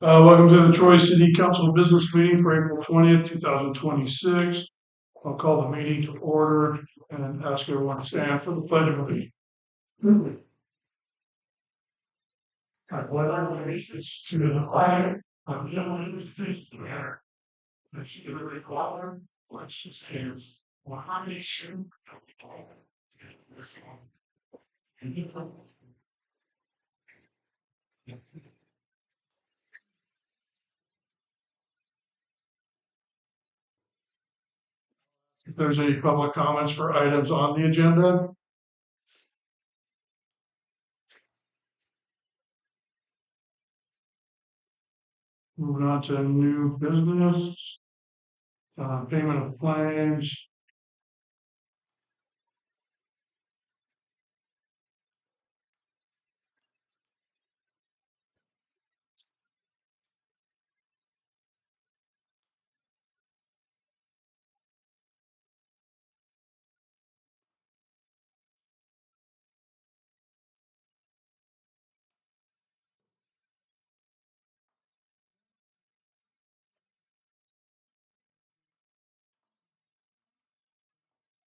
Welcome to the Troy City Council Business Meeting for April 20th, 2026. I'll call the meeting to order and ask everyone to stand for the pledge of allegiance. I pledge allegiance to the flag of the United States of America, and to the republic which stands one nation under God, indivisible. If there's any public comments for items on the agenda, moving on to new business, payment of claims.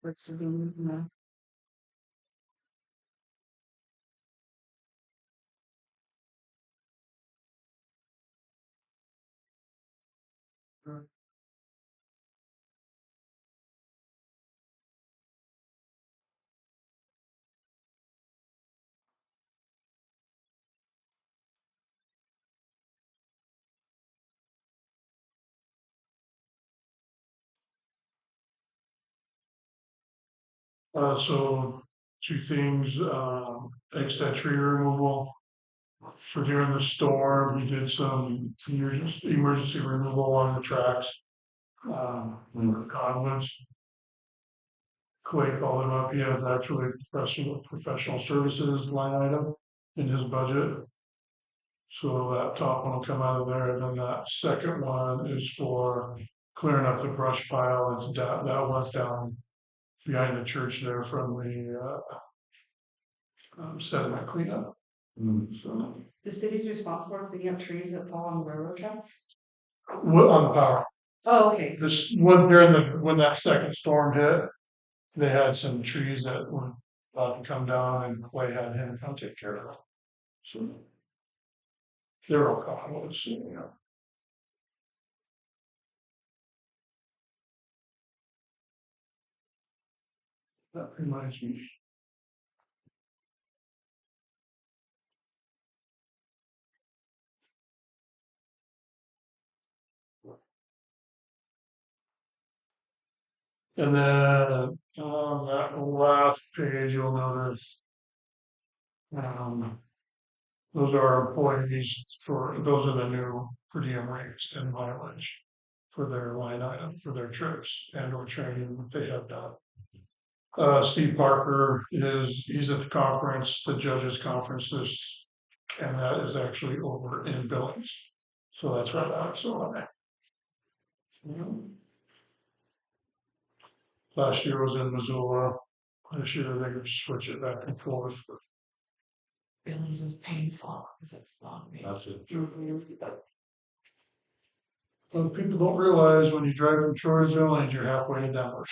What's the name? So two things, extra tree removal. For during the storm, we did some emergency removal on the tracks. Conwoods. Clay called him up, he has actually professional services line item in his budget. So that top one will come out of there, and then that second one is for clearing up the brush pile that's down, that was down behind the church there from the sediment cleanup. So, The city's responsible for picking up trees that fall on railroad tracks? what on the power? Oh, okay. This one during when that second storm hit, they had some trees that were about to come down and Clay had him come take care of them. So they're all cottonwoods, you know. That reminds me. And then on that last page, you'll notice um, those are employees those are the new per diem rates and mileage for their line item, for their trips and or training that they have done. Steve Parker he's at the conference, the judges conference this, and that is actually over in Billings. So that's right out, so last year was in Missoula. This year they could switch it back and forth. Billings is painful because it's long. That's it. So people don't realize when you drive from Troy to Billings, you're halfway to Denver.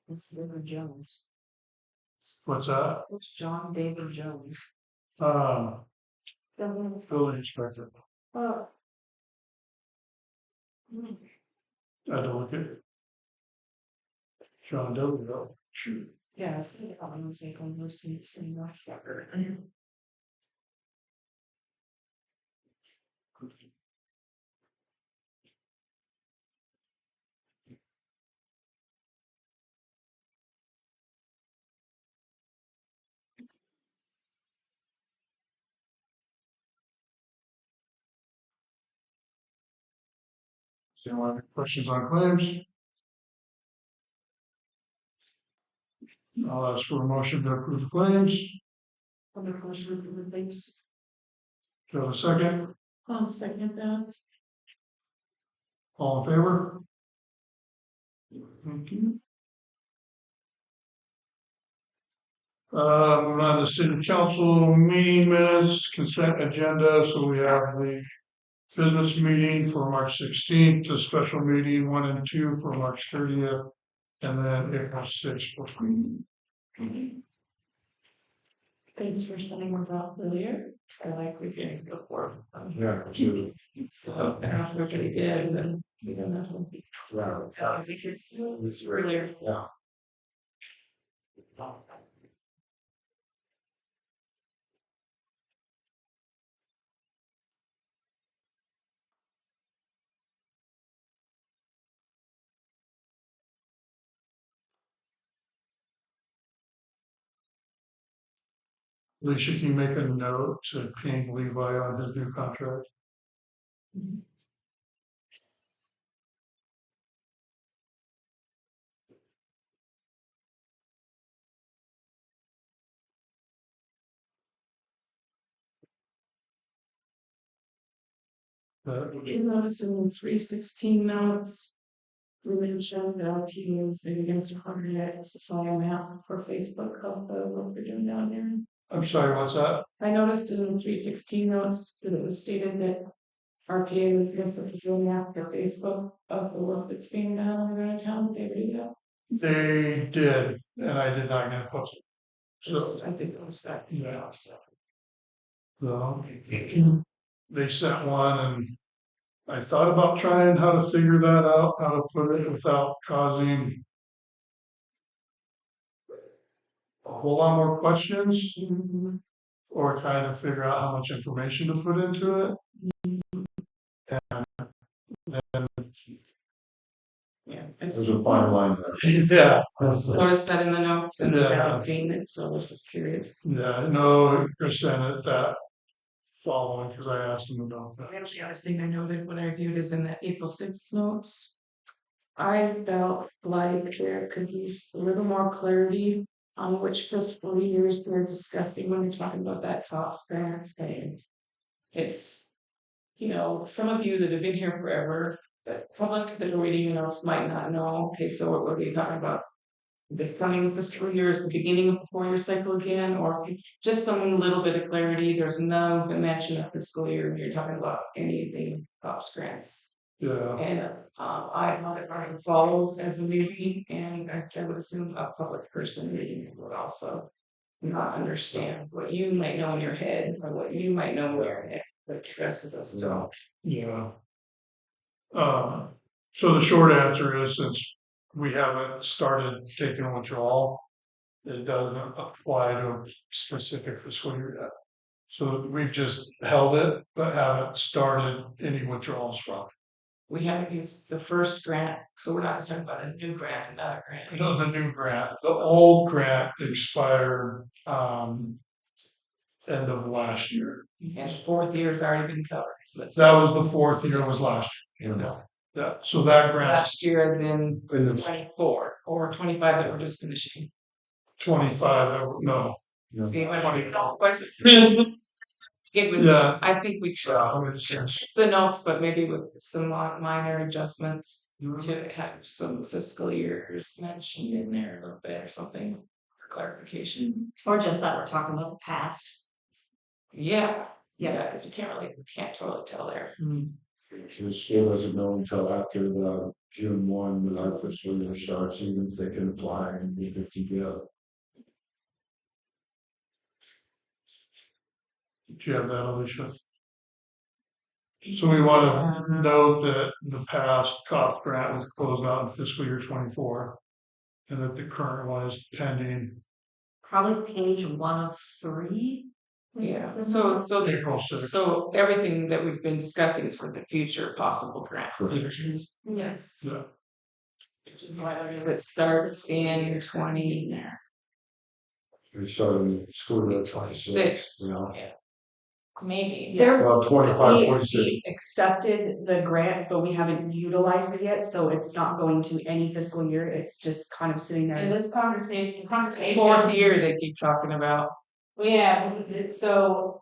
It's David Jones. What's that? It's John David Jones. Building inspector. Oh. I had to look at it. John W. Shoot. Yes, I was like on those things in North Dakota. So, any questions on claims? I'll ask for a motion to approve claims. Under motion for the things. Do I have a second? I'll second that. All in favor? Thank you. Moving on to city council meeting minutes, consent agenda, so we have the business meeting for March 16th, the special meeting 1 and 2 for March 30th, and then April 6th. Thanks for sending those out earlier. I like reviewing the work. Yeah, too. So, everybody did, and we don't have to be. Yeah. It's earlier. Yeah. Alicia, can you make a note to ping Levi on his new contract? You notice in 316 notes, we mentioned that our PDs, maybe against a hundred supply amount for Facebook of the work we're doing down there. I'm sorry, what's that? I noticed in 316 notes that it was stated that RPA was doing after Facebook of the work that's being done around town. They already do They did, and I did not get posted. that. So, I think it was that. yeah. So, they sent one and I thought about trying how to figure that out, how to put it without causing a whole lot more questions or trying to figure out how much information to put into it. And Yeah. There's a fine line there. yeah, Noticed that in the notes and I Yeah. haven't seen it, so I was just curious. yeah, no, Chris sent it that following because I asked him about that. The other thing I noted when I reviewed is in the April 6th notes. I felt like there could be a little more clarity on which fiscal years they're discussing when they're talking about that top grant thing. It's, some of you that have been here forever, the public that are reading your notes might not know, okay, so what were we talking about? This coming fiscal year is the beginning of the 4-year cycle again, or just some little bit of clarity. There's no mention of fiscal year when you're talking about anything COPS grants. Yeah, And I'm not involved as a newbie, and I would assume a public person reading it would also not understand what you might know in your head or what you might know in your head, but the rest of us don't. yeah. So the short answer is since we haven't started taking withdrawal, it doesn't apply to a specific fiscal year yet. So we've just held it, but haven't started any withdrawals from it. We haven't used the first grant, so we're not just talking about a new grant, another grant. No, the new grant, the old grant expired, end of last year. And 4th year's already been covered, so that's. That was the 4th year was last year. Yeah, so that grant Last year as in In the- 24 or 25 that we're just finishing. 25, no. See, when 20. questions. It would, Yeah. I think we should Yeah, it's just, the notes, but maybe with some minor adjustments to have some fiscal years mentioned in there a little bit or something for clarification. Or just that we're talking about the past. Yeah, because we can't totally tell there. The school doesn't know until after the June 1 when our fiscal year starts, even if they can apply and be 50 bill. do you have that, Alicia? So we want to note that the past COP grant was closed out in fiscal year 24. And that the current one is pending Probably page 1 of 3. Yeah, so April 6th. so everything that we've been discussing is for the future possible grant. Yes. Yeah. That starts in 20. We started school year 26, Six. you know. Yeah. maybe. There, Well, 25, 26. We accepted the grant, but we haven't utilized it yet, so it's not going to any fiscal year, it's just kind of sitting in there. this conversation. Fourth year they keep talking about. Yeah, so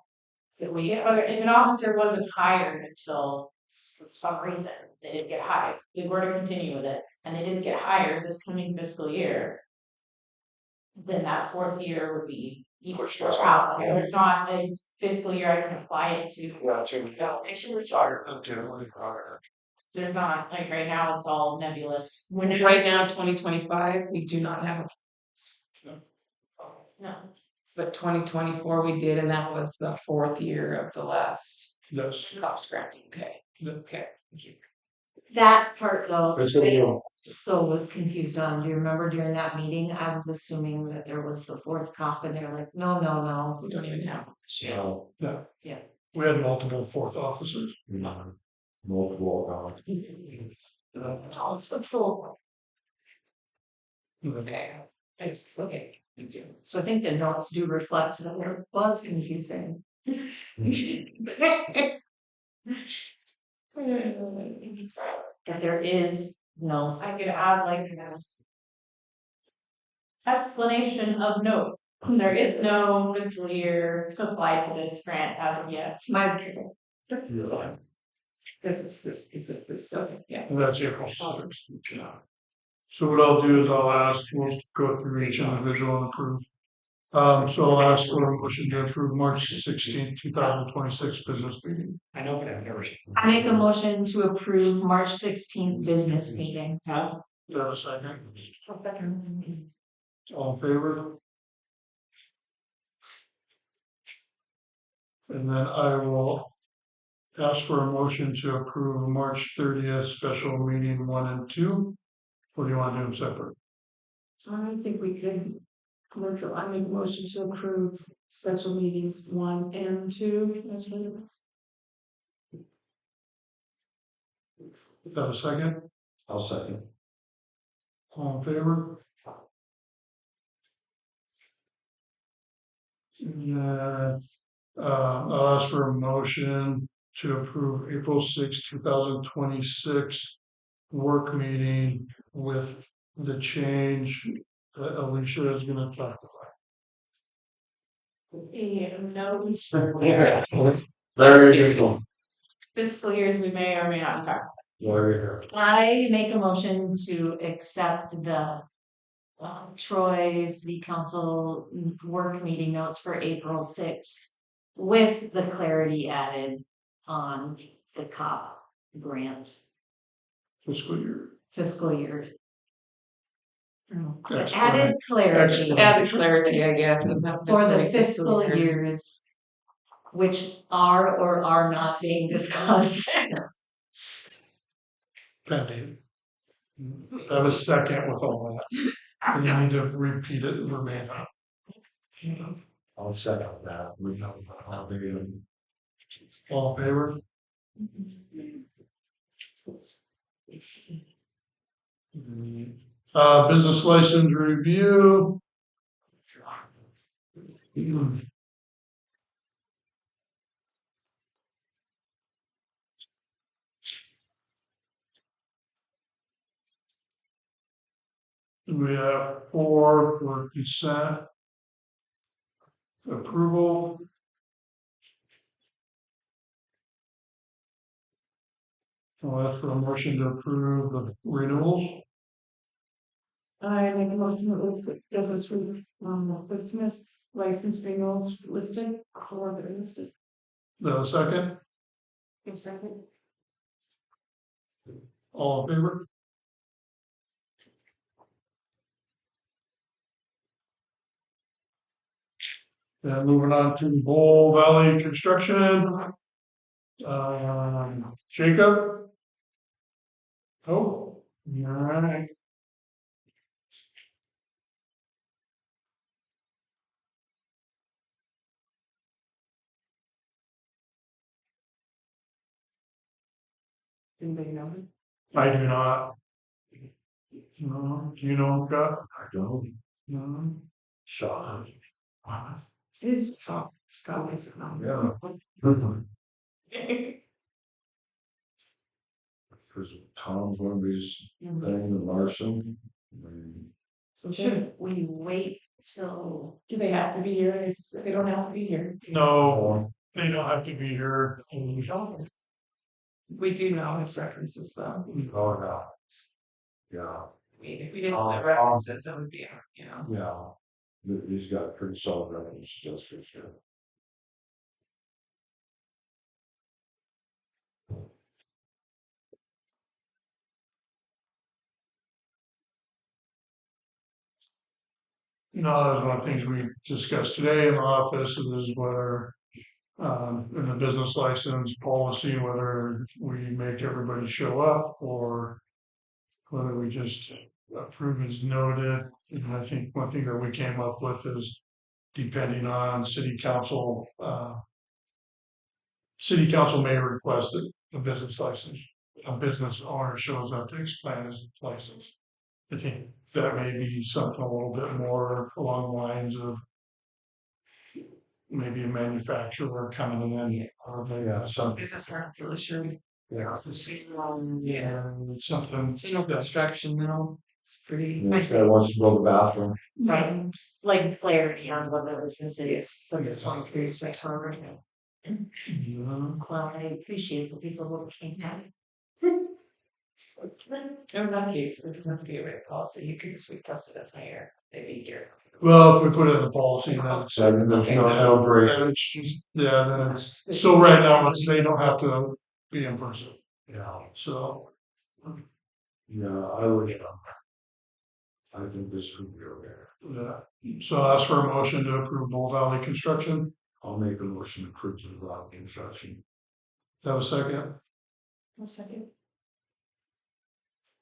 if an officer wasn't hired until for some reason, they didn't get hired, we were to continue with it, and they didn't get hired this coming fiscal year. Then that fourth year would be pushed out. There's not a fiscal year I can apply it to. No, they should retire. They're not, like right now, it's all nebulous. Right now, 2025, we do not have a, No. but 2024 we did, and that was the fourth year of the last Yes. cops granting. Okay, okay, thank you. That part though, It's a little, so was confused on, do you remember during that meeting, I was assuming that there was the fourth cop and they're like, no, no, no. We don't even have. We had multiple fourth officers. multiple, Oh, it's the full. Okay, okay, thank you. So I think the notes do reflect that it was confusing. That there is no. I could add like an explanation of note. There is no fiscal year to apply to this grant as of yet. My. This is specifically stuff, yeah. And that's April 6th. So what I'll do is I'll ask, we'll go through each individual and approve. So I'll ask for a motion to approve March 16th, 2026 business meeting. I make a motion to approve March 16th business meeting. Do you have a second? All in favor? And then I will ask for a motion to approve March 30th special meeting 1 and 2. Or do you want to do them separate? I think we could. I make a motion to approve special meetings 1 and 2. Do you have a second? I'll second. All in favor? I'll ask for a motion to approve April 6, 2026 work meeting with the change that Alicia is gonna talk about. Very good. Fiscal years we may or may not talk. Very good. I make a motion to accept the Troy City Council work meeting notes for April 6th with the clarity added on the COP grant Fiscal year. fiscal year. The Excellent. added clarity Just add the clarity, I guess, is not for the necessarily fiscal years, which are or are not being discussed. Pending. I have a second with all that. And you need to repeat it verbatim. I'll second that. We know how they. All in favor? Business license review. We have 4 for consent. Approval. I'll ask for a motion to approve the renewals. I make a motion with business license renewals listed or they're listed. The second, A second. all in favor? Then moving on to Bull Valley Construction. Jacob? Oh, all right. Anybody know? I do not. No, do you know, Scott? I don't. No. Sean. It's Scott is Yeah. Cause Tom's one of these thing, Larson. So Should we wait till? do they have to be here? They don't have to be here. No, they don't have to be here. We do know his references though. Oh, no. Yeah, I mean, if we didn't know the references, it would be, you know. yeah. He's got pretty solid references, just for sure. You know, that's one of the things we discussed today in the office is whether, in the business license policy, whether we make everybody show up or whether we just approve as noted. And I think one thing that we came up with is depending on city council, city council may request a business license. A business owner shows up to explain his license. I think that may be something a little bit more along the lines of maybe a manufacturer coming in or maybe some, Business, we're not really sure. Yeah. Yeah. something. General construction though, it's pretty. This guy wants to build a bathroom. Right, like clarity on what the business is, so this one's pretty straightforward. Well, I appreciate the people who came out. In that case, it doesn't have to be a written policy, you could just request it as mayor, maybe here. Well, if we put it in the policy, then it's. So I think there's no break. Then it's just, yeah, then it's, so right now, it's, they don't have to be in person, Yeah, so. yeah, I would, I think this would be okay. Yeah, so I'll ask for a motion to approve Bull Valley Construction. I'll make a motion to approve the block construction. Have a second? One second.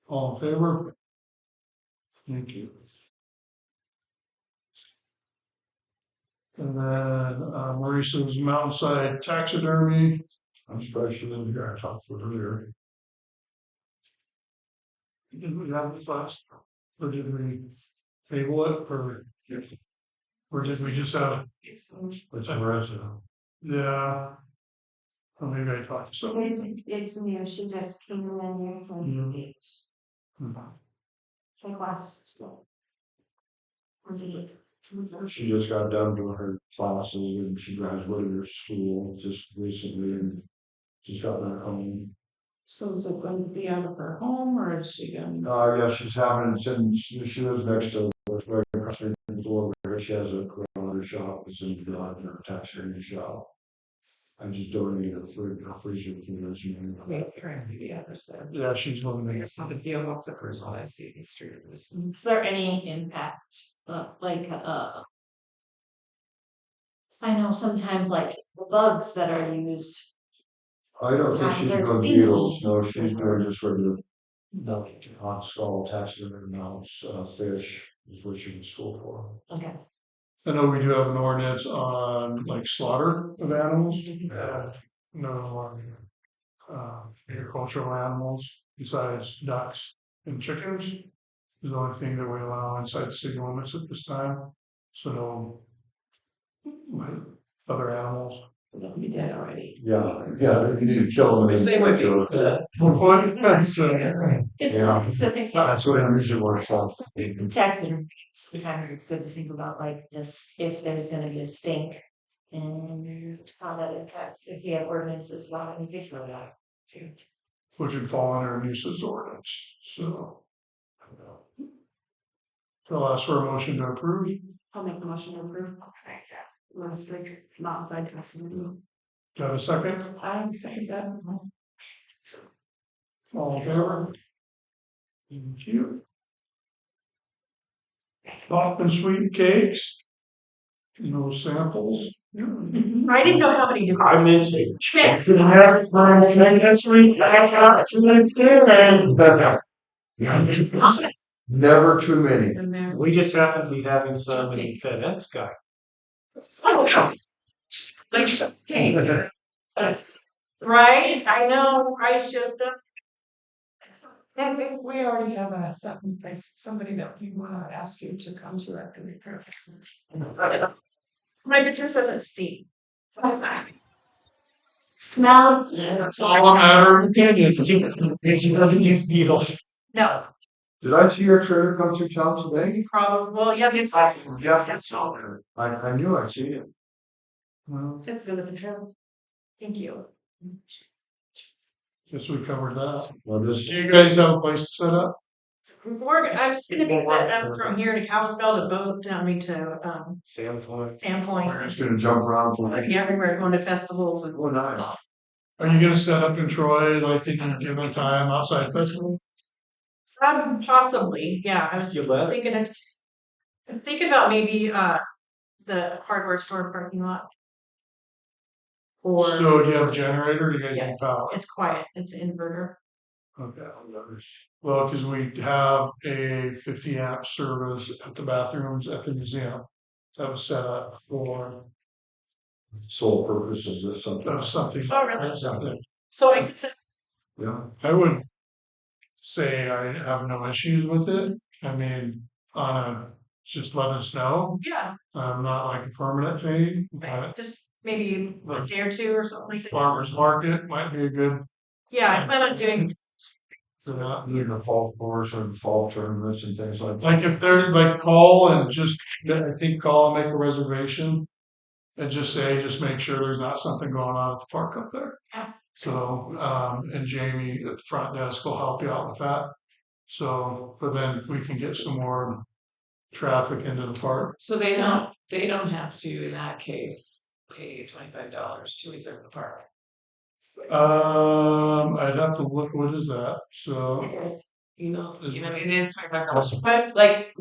All in favor? Thank you. And then, Maurice's Mountainside Taxidermy. I'm surprised she didn't hear, I talked to her earlier. Did we have this last, or did we table it, or did we just have, It's, It's a resident. yeah. Or maybe I talked to somebody. It's new, she just came in here from Mhm. the like last. Was it? She just got done doing her classes and she graduated her school just recently and she's got back home. So is it going to be out of her home or is she going? Yeah, she's having, it's in, she lives next to, right across the door, where she has a garage shop, it's in the garage, or a taxidermy shop. I just donated a freezer to her, she knew. trying to be others there. Yeah, she's living I there. guess some of the looks at first, all I see these street was. Is there any impact, I know sometimes like the bugs that are used, I don't think she's Times are doing stinky. beetles, no, she's doing just regular. On skull, taxidermy mounts, fish is what she was school for. okay, I know we do have an ordinance on like slaughter of animals. Yeah. No, agricultural animals besides ducks and chickens. Is the only thing that we allow inside the city limits at this time. So no. Like other animals. They'll be dead already. Yeah, you need to kill them. Which they would be. That's, it's, Yeah. it's the thing. That's what I usually works on. Taxidermy, sometimes it's good to think about like this, if there's gonna be a stink. And how that impacts, if you have ordinances about in case of that. which would fall under a nuisance ordinance, so. So I'll ask for a motion to approve. I'll make the motion to approve. Mostly mountainside testimony. Do you have a second? I second that. All in favor? Thank you. Hoffman Sweet Cakes. No samples. I didn't know how many. I mentioned. Never too many. And there. We just happen to be having some in FedEx guy. Like, take. That's, Right, I know, I should have. we already have somebody that we want to ask you to come to after we purpose. My business doesn't steam. So I'm not- Smells. It's all a matter of opinion. These needles. No, Did I see your trailer come through town today? probably, well, yeah, this. I knew I'd seen it. Well, It's good of true. Thank you. guess we covered that. Well, Do this, you guys have a place to set up? I'm just gonna be setting up from here to Kalispell to boat, I mean to, Sandpoint. Sandpoint. we're just gonna jump around from. Yeah, everywhere, going to festivals and. Oh, nice. Are you gonna set up in Troy, like, in a given time outside festival? Possibly, yeah, I was You let? thinking of. I'm thinking about maybe, the hardware store parking lot. Or, So do you have a generator? Do you guys need yes, power? it's quiet, it's an inverter. Okay. Well, cause we have a 50 amp service at the bathrooms at the museum. That was set up for, Sole purpose is this that something? was something. Oh, really? Something. So I could, Yeah. I would say I have no issues with it. I mean, just let us know. yeah, Not like a permanent thing, but just maybe a day or two or something like that. farmer's market might be a good Yeah, I plan on doing, for that. Even the fall course and fall tournaments and things like that. Like if they're like call and just, I think call and make a reservation. And just say, just make sure there's not something going on at the park up there. Yeah. So, and Jamie at the front desk will help you out with that. So, but then we can get some more traffic into the park. So they don't have to, in that case, pay $25 to reserve the park. I'd have to look, what is that? So, You know, Is- it is $25. but, Like,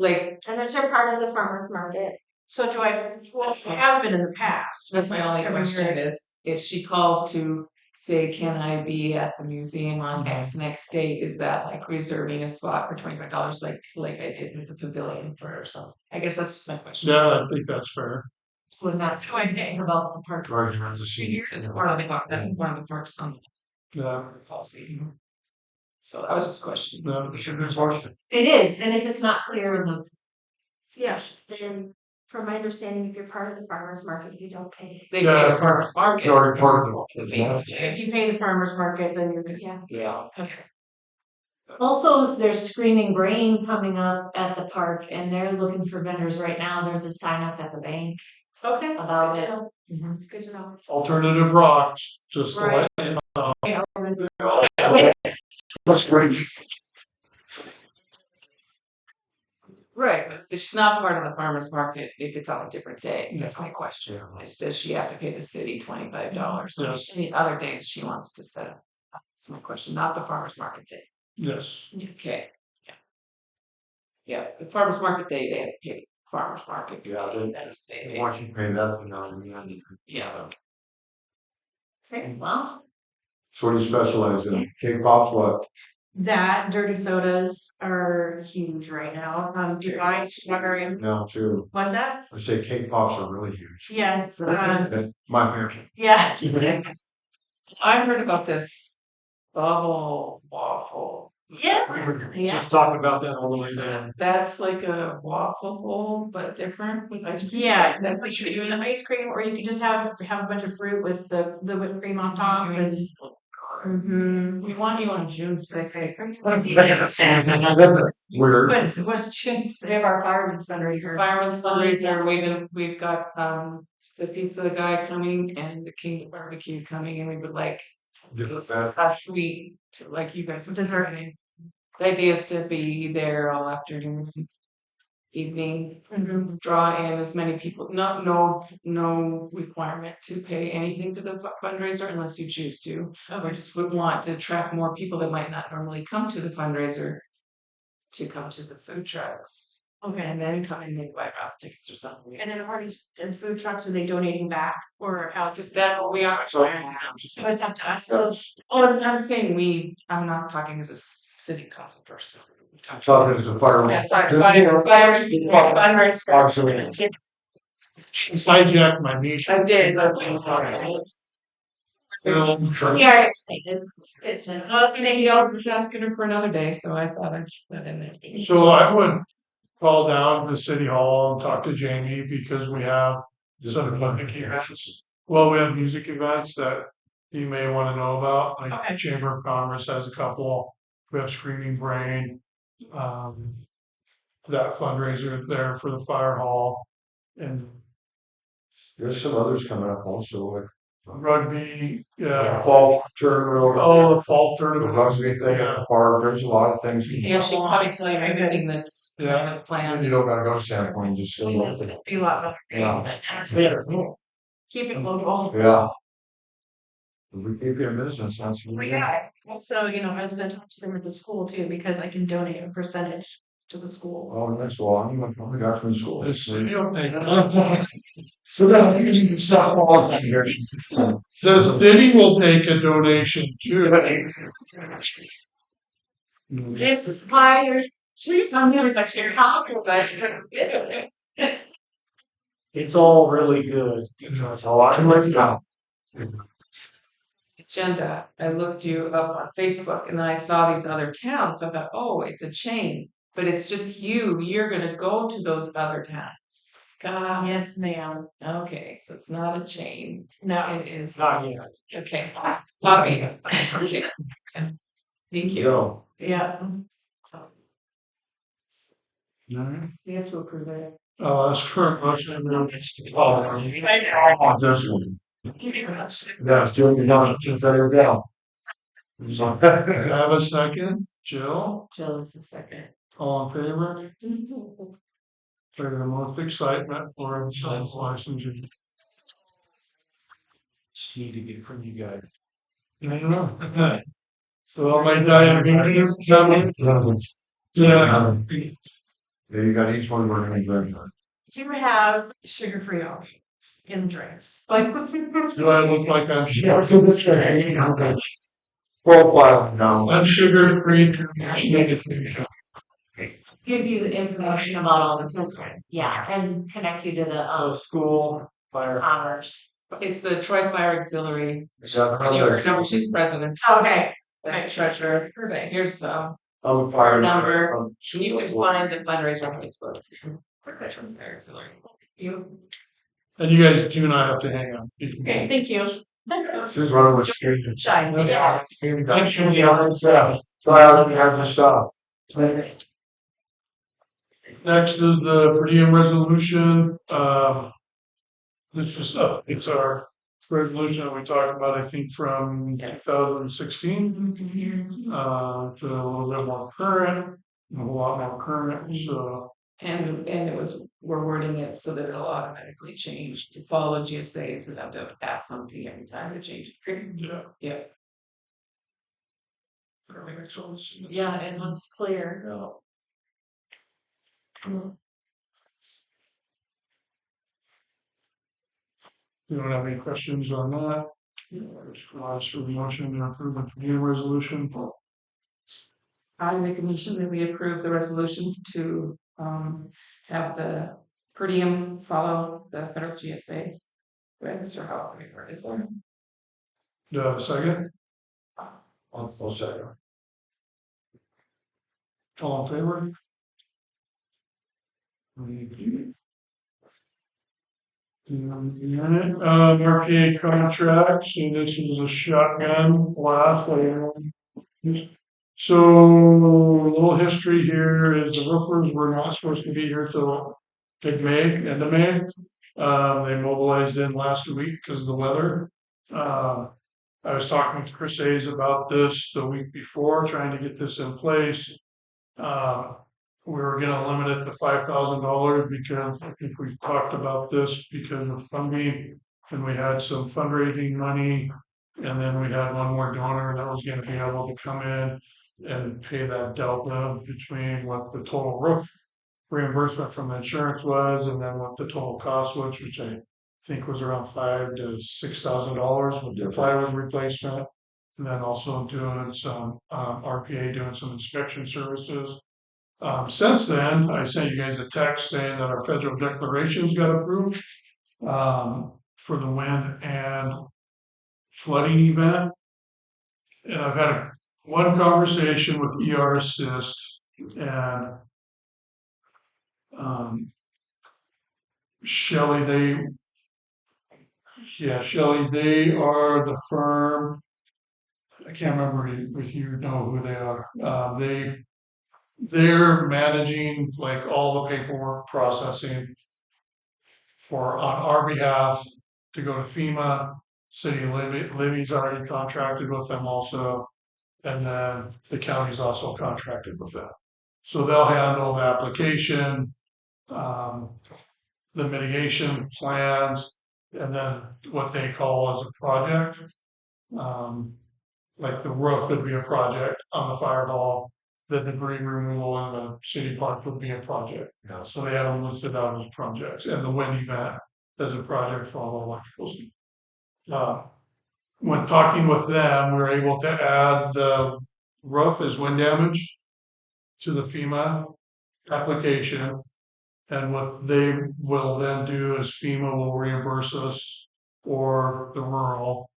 and it's a part of the farmer's market. So do I, well, I have been in the past. that's my only Every question year. is, if she calls to say, can I be at the museum on X next date, is that like reserving a spot for $25 like I did with the pavilion for something? I guess that's just my question. yeah, I think that's fair. When that's what I think about the park. Right, you have to see. It's part of the park, that's one of the parks on Yeah, the policy. So that was just a question. no, It's a good question. It is, and if it's not clear in the, Yeah, then from my understanding, if you're part of the farmer's market, you don't pay. They Yeah, pay the farmer's market. You already parked it. If you pay the farmer's market, then you're, yeah. Yeah. Okay. also, there's Screaming Brain coming up at the park and they're looking for vendors right now. There's a sign up at the bank Okay. about Good it. to know. Good to know. alternative rocks, just to Right. let you know. That's great. Right, but she's not part of the farmer's market if it's on a different day. That's my question. Does she have to pay the city $25? Yes. Any other days she wants to set up? That's my question, not the farmer's market day. Yes, Okay, yeah. Yeah, the farmer's market day, they have to pay farmer's market. Yeah, then- That's the day. Once you pay that thing on, Yeah, Okay, well, so what do you specialize in? K-pop's what? That dirty sodas are huge right now. Do you guys wondering, Now too. what's that? I say K-pops are really huge. Yes, Okay, my favorite. yeah. I heard about this bubble waffle. Yeah. We were Yeah. just talking about that all the way down. That's like a waffle bowl, but different with ice cream. Yeah, That's that's like what you're you're doing the ice cream, or you can just have a bunch of fruit with the whipped cream on top and. Mhm. We want you on June 6th. Weird. What's June? We have our fireman's fundraiser. Fireman's fundraiser, we've got the pizza guy coming and the King Barbecue coming, and we would like a sweet, like you guys were Dessert. deserving. The idea is to be there all afternoon, evening, draw in as many people, no requirement to pay anything to the fundraiser unless you choose to. We just would want to attract more people that might not normally come to the fundraiser to come to the food trucks. Okay, And then come and maybe buy raffle tickets or something. and then are these and food trucks, are they donating back or how's Because it? that's what we are. So it's up to us to. Oh, I'm saying we, I'm not talking as a city council person. Talking as a fireman. Yeah, sorry, fundraiser. Actually. She's hijacked my meeting. I did, but. We are excited. It's been. Well, if anybody else was asking her for another day, so I thought I'd put that in there. So I would call down to City Hall and talk to Jamie because we have Just other public events. Well, we have music events that you may wanna know about, like Okay. Chamber of Commerce has a couple. We have Screaming Brain, um. That fundraiser there for the fire hall and There's some others coming up also, like rugby, the yeah. fall tournament. Oh, the fall The tournament. rugby thing at the park, there's a lot of things. Yeah, she can probably tell you everything that's kind of And planned. you don't gotta go to Sandpoint, just go. Be a lot better. Yeah. Keep it local. Yeah. We keep your business, that's. Well, yeah, also, I was gonna talk to them at the school too, because I can donate a percentage to the school. Oh, next one, I'm the guy from school. The city will take So now you can stop all that here. the city will take a donation too. This is flyers. Please, I'm doing such your house. It's all really good. That's all I can let you know. Agenda, I looked you up on Facebook and then I saw these other towns. I thought, oh, it's a chain, but it's just you're gonna go to those other towns. God, Yes, ma'am. okay, so it's not a chain. No. It is. Not yet. Okay, Bobby. Okay. Thank you. Go. Yeah. We have to approve it. I'll ask for a motion. Oh, this one. Yeah, still be done, since they're down. So. Have a second, Jill, Jill is the second. all in favor? For the most excitement for the sales license. Just need to get from you guys. So my diabetes coming. Yeah. Yeah, you got each one, we're gonna do. Do we have sugar-free options in drinks? Do I look like I'm Yeah, sugar? for this profile, no. I'm sugar free. Give you the information about all this, yeah, and connect you to the, So school, fire. commerce. It's the Troy Fire Auxiliary. Is that No, she's president. Okay. Right, treasurer. Perfect. Here's I'm fire Phone number. um, you can find the fundraiser on Facebook. Troy Fire Auxiliary. You. And you guys do not have to hang on. Okay, thank you. She's running with Kirsten. Shine. Yeah. Actually, on itself, so I don't have to stop. Next is the per diem resolution, this is, it's our resolution that we talked about, I think, from 2016. To a little bit more current, a lot more current, so. And it was, we're wording it so that it'll automatically change to follow GSAs and have to ask something every time to change it. Yeah. Yeah. Yeah, it looks clear. You don't have any questions on that? Just ask for the motion to approve the per diem resolution. I make a motion that we approve the resolution to have the per diem follow the federal GSA. Regs or how we word it for. Do I have a second? I'll second. All in favor? Thank you. RPA contract, so this is a shotgun blast. So, a little history here is the roofers were not supposed to be here till end of May. They mobilized in last week because of the weather. I was talking with Chris Hayes about this the week before, trying to get this in place. We were gonna limit it to $5,000 because I think we've talked about this because of funding. And we had some fundraising money, and then we had one more donor that was gonna be able to come in and pay that delta between what the total roof reimbursement from the insurance was, and then what the total cost was, which I think was around $5,000 to $6,000 with the plywood replacement. And then also doing some RPA doing some inspection services. Since then, I sent you guys a text saying that our federal declarations got approved for the wind and flooding event. And I've had one conversation with ER Assist and Shelley, Yeah, Shelley, they are the firm. I can't remember if you know who they are. They're managing like all the paperwork processing for on our behalf to go to FEMA. City of Libby's already contracted with them also, and then the county's also contracted with them. So they'll handle the application, um, the mitigation plans, and then what they call as a project. Um, like the roof would be a project on the fire hall, the debris removal in the city park would be a project. Yeah. So they have them listed out as projects, and the wind event as a project for all electricals. When talking with them, we were able to add the roof as wind damage to the FEMA application. And what they will then do is FEMA will reimburse us for the rural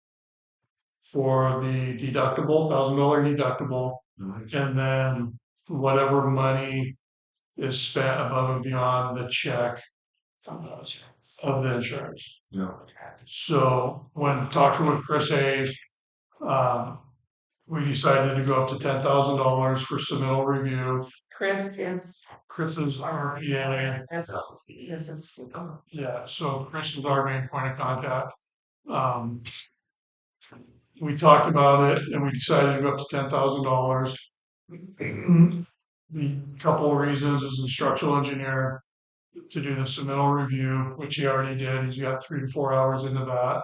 for the deductible, $1,000 deductible, Nice. and then whatever money is spent above and beyond the check of the insurance. Yeah. So when talking with Chris Hayes, we decided to go up to $10,000 for submittal review. Chris is, Chris is our EA. this is, Yeah, so Chris is our main point of contact. We talked about it and we decided to go up to $10,000. The couple of reasons is the structural engineer to do the submittal review, which he already did. He's got 3 to 4 hours into that.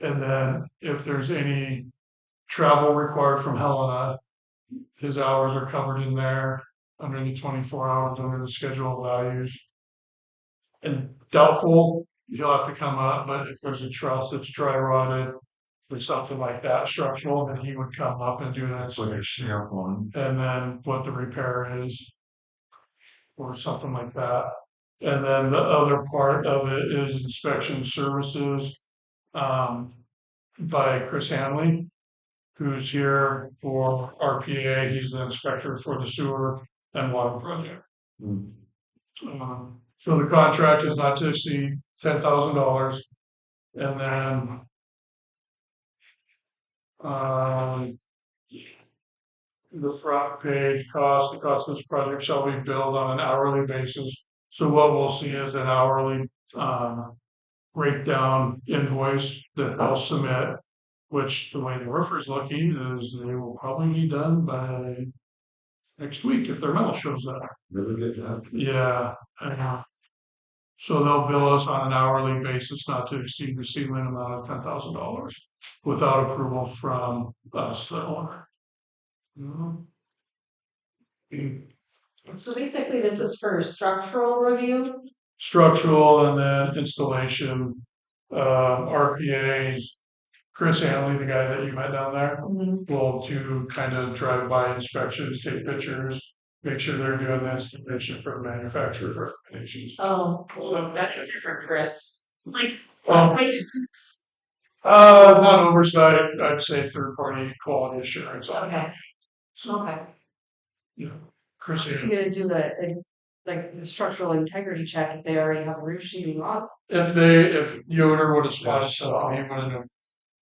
And then if there's any travel required from Helena, his hours are covered in there under the 24 hours under the schedule of values. And doubtful, he'll have to come up, but if there's a truss that's dry rotted or something like that structural, then he would come up and do that. It's like a stamp one. And then what the repair is, or something like that. And then the other part of it is inspection services by Chris Hanley, who's here for RPA. He's the inspector for the sewer and water project. Mm. So the contract is not to exceed $10,000, and then the front page cost, the cost of this project shall be billed on an hourly basis. So what we'll see is an hourly breakdown invoice that they'll submit, which the way the roofer's looking is they will probably be done by next week if their metal shows up. Really good job. Yeah, I know. So they'll bill us on an hourly basis not to exceed the ceiling amount of $10,000 without approval from us, the owner. So basically, this is for structural review. Structural and then installation, RPAs. Chris Hanley, the guy that you met down there, will do kind of drive-by inspections, take pictures, make sure they're doing the installation for the manufacturer's recommendations. Oh, So, that's it for Chris. Like, Um, maintenance. not oversight, I'd say third-party quality assurance. on it. okay, So, okay. yeah, Chris Is Hanley. he gonna do the structural integrity check if they already have a roof sheeting on? If the owner would have spotted Yes, something, he would have.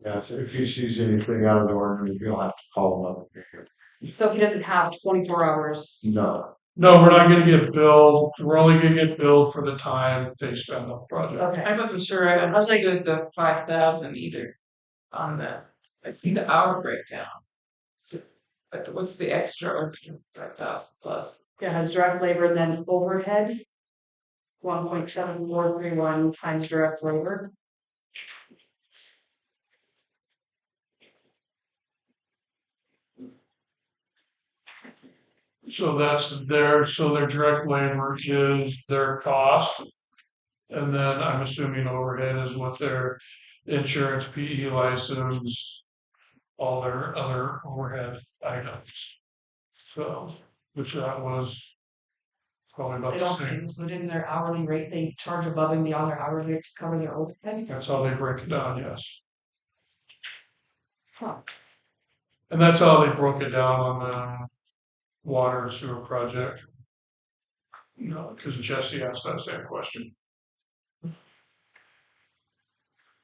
Yeah, so if he sees anything out of the ordinary, you'll have to call him up. So he doesn't have 24 hours. No, No, we're not gonna get billed, we're only gonna get billed for the time they spend on the project. Okay. I wasn't sure I was like- understood the 5,000 either on the, I see the hour breakdown. But what's the extra or 5,000 plus? Yeah, has direct labor and then overhead. 1.7431 times direct labor. So their direct labor is their cost. And then I'm assuming overhead is what their insurance, PE license, all their other overhead items. So, which that was probably about They the don't same. include in their hourly rate, they charge above and beyond their hourly rate to cover their overhead. That's how they break it down, yes. Huh. And that's how they broke it down on the water and sewer project. You know, because Jesse asked that same question.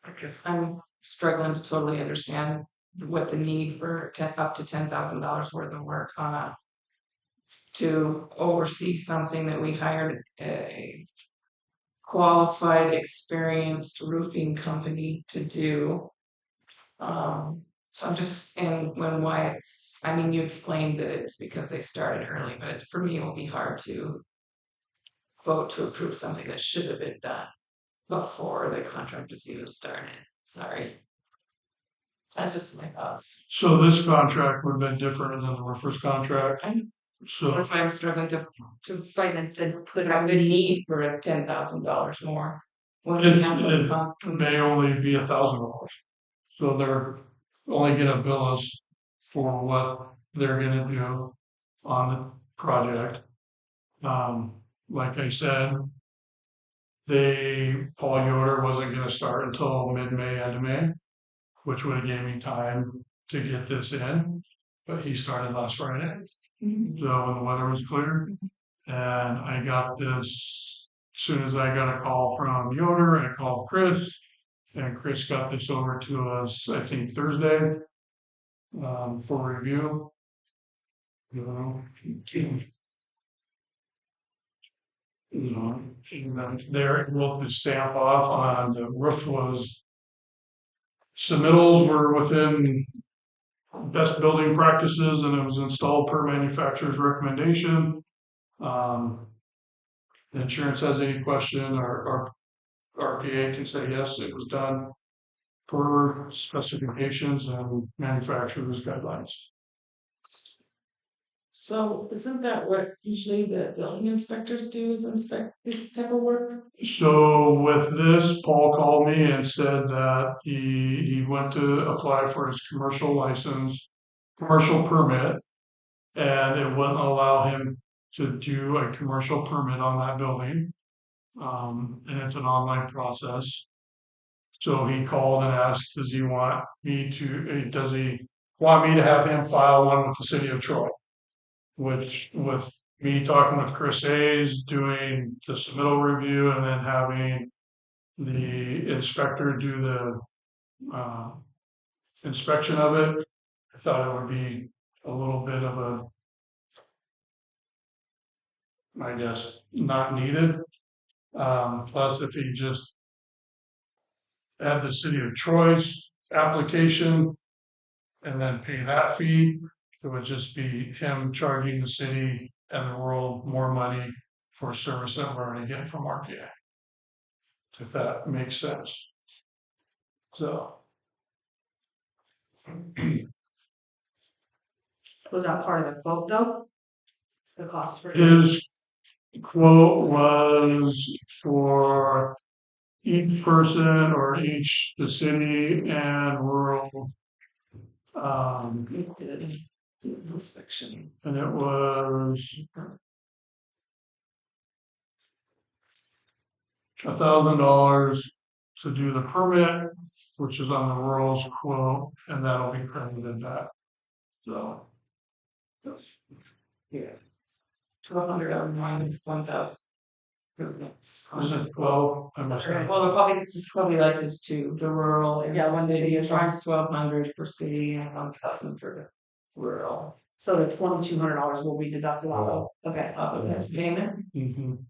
I guess I'm struggling to totally understand what the need for up to $10,000 worth of work on to oversee something that we hired a qualified, experienced roofing company to do. So I'm just, and why it's, I mean, you explained that it's because they started early, but it's, for me, it will be hard to vote to approve something that should have been done before the contract was even started. Sorry. That's just my thoughts. So this contract would have been different than the roofers contract. So That's why I'm struggling to find it, to put out the need for $10,000 more. When we have it no may only be $1,000. So they're only gonna bill us for what they're gonna do on the project. Like I said, Paul Yoder wasn't gonna start until mid-May, end of May, which would have gave me time to get this in. But he started last Friday, so when the weather was clear. And I got this, as soon as I got a call from Yoder, I called Chris. And Chris got this over to us, I think Thursday, for review. They're able to stamp off on the roof was, submittals were within best building practices and it was installed per manufacturer's recommendation. The insurance has any question or RPA can say yes, it was done per specifications and manufacturer's guidelines. So isn't that what usually the building inspectors do, is inspect this type of work? So with this, Paul called me and said that he went to apply for his commercial license, commercial permit, and it wouldn't allow him to do a commercial permit on that building. And it's an online process. So he called and asked, does he want me to have him file one with the city of Troy? Which, with me talking with Chris Hayes, doing the submittal review and then having the inspector do the inspection of it, I thought it would be a little bit of a, I guess, not needed. Plus, if he just had the city of Troy's application and then pay that fee, it would just be him charging the city and the world more money for a service that we're already getting from RPA. If that makes sense. So. Was that part of the quote though? The cost for. His quote was for each person or each, the city and rural. Inspection. And it was $1,000 to do the permit, which is on the rural's quote, and that'll be credited back. So. Yes. Yeah. 1,200 on mine, 1,000. This is 12. I'm not sure. Well, it's probably like this too, the rural and Yeah, the when they city, do tries 1,200 for city and 1,000 for the rural. So the $2,200 will be deducted off of, okay. Of this payment. Mhm.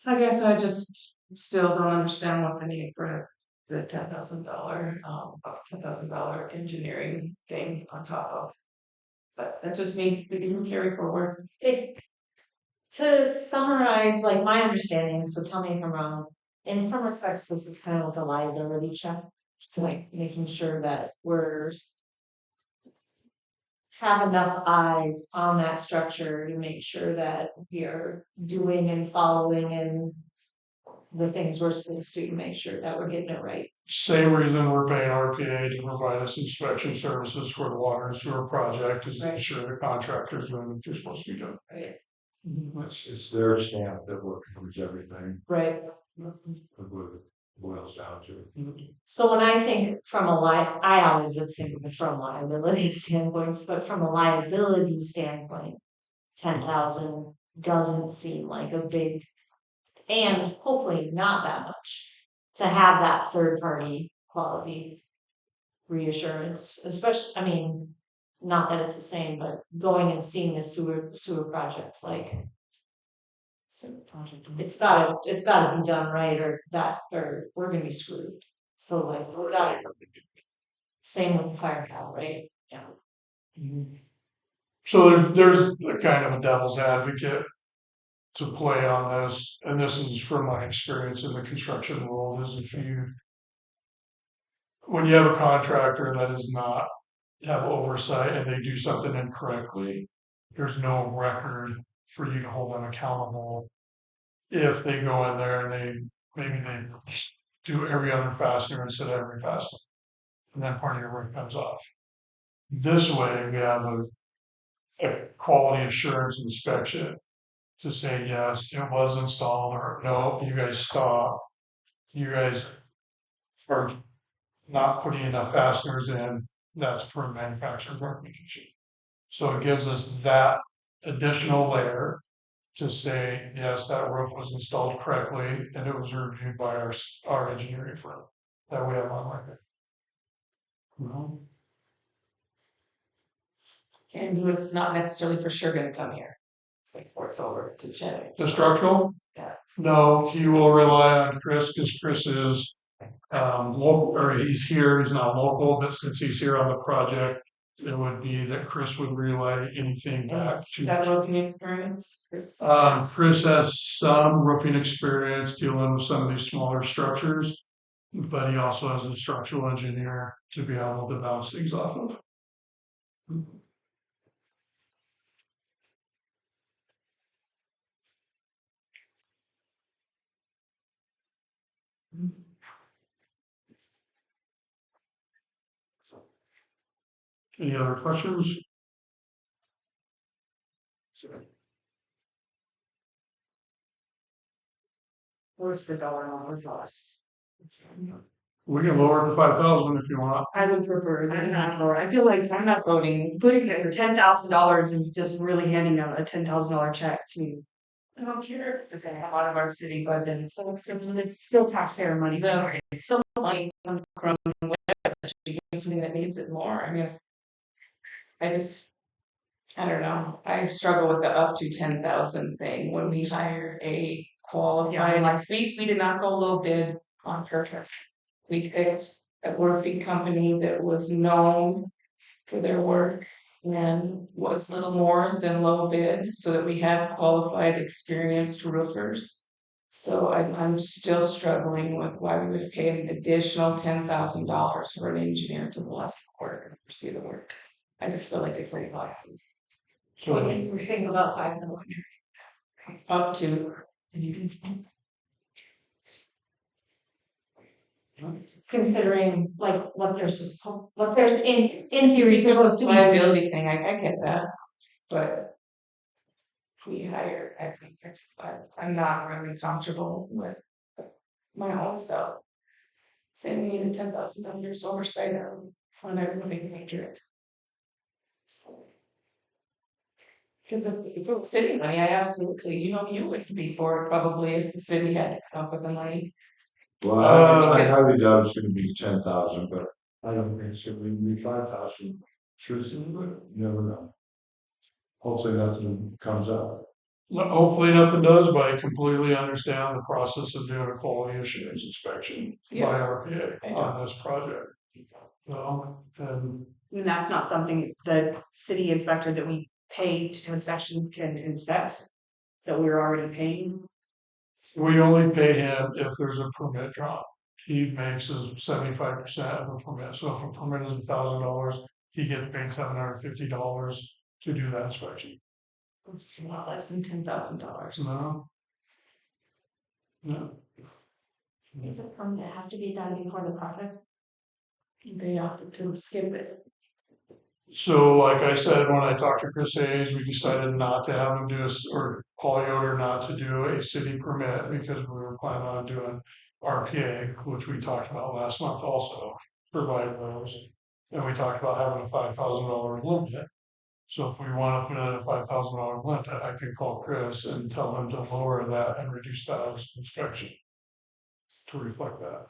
I guess I just still don't understand what the need for the $10,000 engineering thing on top of. But that's just me, we can carry forward. To summarize, like my understanding, so tell me if I'm wrong, in some respects, this is kind of like a liability check. It's like making sure that we're have enough eyes on that structure to make sure that we are doing and following and the things we're supposed to make sure that we're getting it right. Same reason we're paying RPA to provide us inspection services for the water and sewer project is to Right. ensure the contractors doing what they're supposed to be doing. Right. It's their stamp that covers everything, Right. what it boils down to. So when I think from I always would think of it from liability standpoints, but from a liability standpoint, 10,000 doesn't seem like a big and hopefully not that much. To have that third party quality reassurance, especially, I mean, not that it's the same, but going and seeing a sewer project, like. It's gotta be done right, or we're gonna be screwed. So like, we gotta. Same with the fire cow, right? Yeah. So there's a kind of a devil's advocate to play on this, and this is from my experience in the construction world, is when you have a contractor that does not have oversight and they do something incorrectly, there's no record for you to hold them accountable. If they go in there and maybe they do every other fastener instead of every fastener, and then part of your work comes off. This way, we have a quality assurance inspection to say, yes, it was installed, or no, you guys stop. You guys are not putting enough fasteners in, that's per manufacturer's recommendation. So it gives us that additional layer to say, yes, that roof was installed correctly and it was reviewed by our engineering firm that we have on record. And he was not necessarily for sure gonna come here. Before it's over to check. The structural? Yeah. No, he will rely on Chris, because Chris is local, or he's here, he's not local, but since he's here on the project, it would be that Chris would relay anything back to. That roofing experience, Chris? Chris has some roofing experience dealing with some of these smaller structures, but he also has a structural engineer to be able to bounce things off of. Any other questions? Where's the dollar amount was lost? We can lower it to 5,000 if you want. I would prefer, I feel like I'm not voting. putting it for $10,000 is just really handing out a $10,000 check to. I don't care if It's gonna come out of our city budget, so it's still taxpayer money. No, it's still money from something that needs it more. I mean, I don't know. I struggle with the up to 10,000 thing when we hire a qualified, like we did not go low bid on purpose. We picked a roofing company that was known for their work and was little more than low bid, so that we have qualified, experienced roofers. So I'm still struggling with why we would pay an additional $10,000 for an engineer to bless the work and oversee the work. I just feel like it's like So We're thinking about 5 million. up to. Considering like what there's in theory, There's supposed a to be. liability thing, I get that, but. We hire, I think, I'm not really comfortable with my own self. Saying we needed $10,000 oversight on everything major. Because if it was city money, I absolutely, you would be for it probably if the city had to come up with the money. Well, I highly doubt it's gonna be 10,000, but I don't think it's gonna be 5,000. Truthfully, but you never know. Hopefully nothing comes up. hopefully nothing does, but I completely understand the process of doing a quality assurance inspection by RPA on this project. And And that's not something the city inspector that we pay to do inspections can inspect, that we're already paying. we only pay him if there's a permit drawn. He makes his 75% of a permit, so if a permit is $1,000, he gets paid $750 to do that inspection. A lot less than $10,000. No. No. Does a permit have to be done before the project? They opted to skip it. So like I said, when I talked to Chris Hayes, we decided not to have him do or Paul Yoder not to do a city permit because we were planning on doing RPA, which we talked about last month also, provide those. And we talked about having a $5,000 limit. So if we wanna put in a $5,000 limit, I can call Chris and tell him to lower that and reduce the hours of inspection. To reflect that.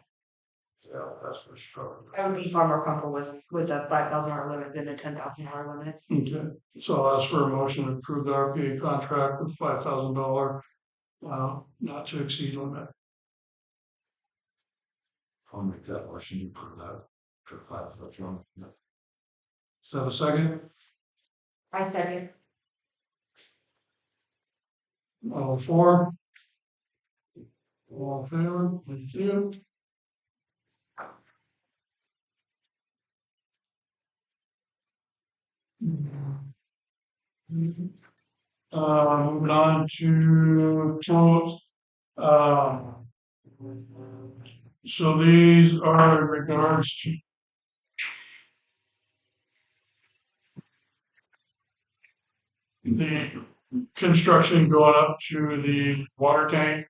Yeah, that's for sure. I would be far more comfortable with a $5,000 limit than a $10,000 limit. Okay, so I'll ask for a motion to approve the RPA contract with $5,000. Not to exceed limit. I'll make that motion, you put that for 5,000. Is that a second? I second. All for? All in favor? Thank you. Moving on to quotes. So these are in regards to. The construction going up to the water tank.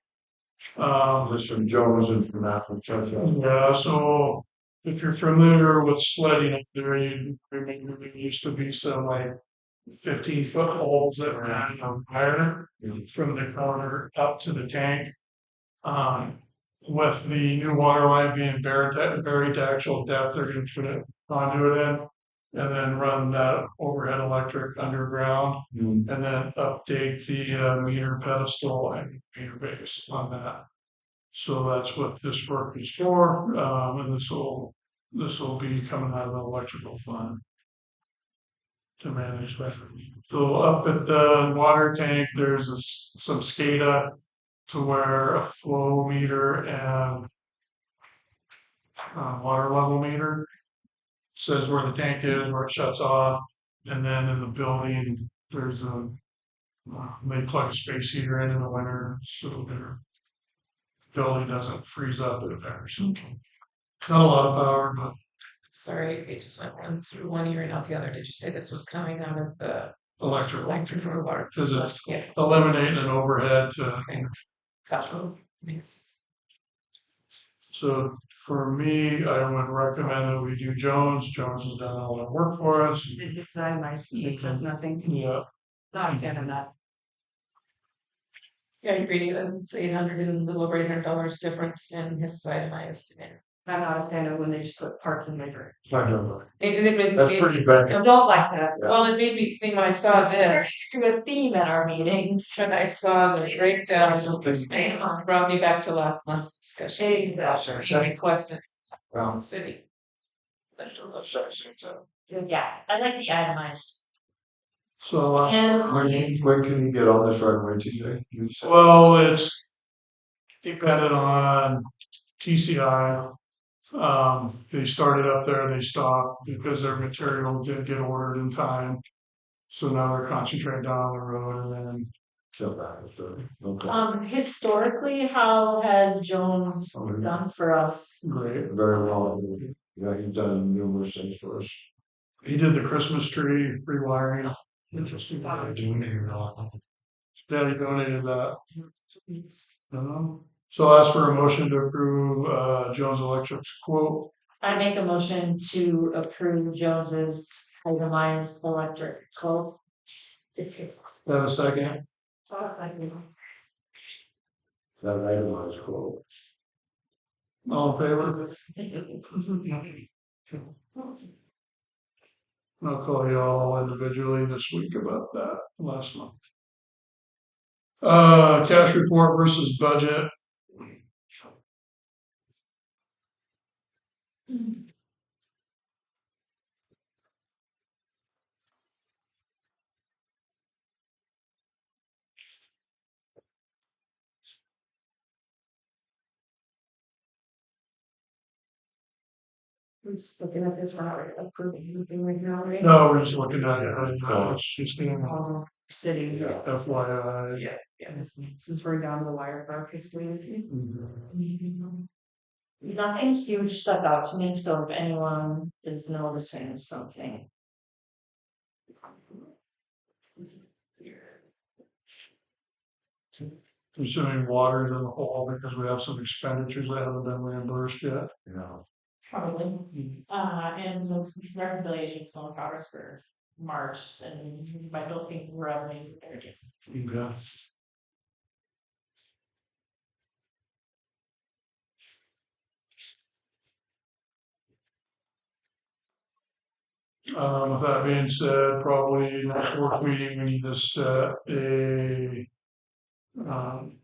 This from Jones and from that from Churchill. Yeah, so if you're familiar with sledding up there, you remember there used to be some like 15-foot holes that ran higher from the corner up to the tank. With the new water line being buried to actual depth, they're gonna put a conduit in. And then run that overhead electric underground and then update the meter pedestal and meter base on that. So that's what this work is for, and this will be coming out of the electrical fund. To manage that. So up at the water tank, there's some SCADA to where a flow meter and water level meter says where the tank is, where it shuts off, and then in the building, there's they plug a space heater in the winter, so their building doesn't freeze up in there, so. Not a lot of power, but Sorry, it just went one through one ear and out the other. Did you say this was coming out of the electrical, electric or water? because it's Yeah, eliminating an overhead to. gotcha. Thanks. So for me, I would recommend that we do Jones. Jones has done all the work for us. It's nice, it says nothing, Yeah, not a fan of that. Yeah, I agree. It's 800 and a little over $800 difference in his itemized. I'm not a fan of when they just put parts in labor. I don't know. It That's pretty bad. I don't like that. Well, it made me think when I saw this, There's a theme at our meetings. when I saw the breakdown, it brought me back to last month's discussion. Exactly. He requested Well, from the city. Yeah, I like the itemized. so, And when can you get on this right away, TJ? You said- well, it's dependent on TCI. They started up there, they stopped because their material didn't get ordered in time. So now they're concentrating down the road and then, So that was okay. historically, how has Jones done for us? great. Very well. Yeah, he's done numerous things for us. He did the Christmas tree rewiring. Interesting. I do need to Daddy donated that. So I'll ask for a motion to approve, Jones Electric's quote. I make a motion to approve Jones's itemized electric quote. Have a second? That itemized quote. All in favor? I'll call you all individually this week about that last month. Cash report versus budget. I'm just looking at this, we're not approving anything right now, right? No, we're just looking at it. It's just in City, FYI. yeah, since we're down to the wire for our history. Nothing huge stuck out to me, so if anyone is noticing something. Consuming water in the hole because we have some expenditures that haven't been reimbursed yet. You know, Probably. And the reconciliation still in progress for March, and I don't think we're having any there yet. Okay. With that being said, probably next work meeting, we need to set um,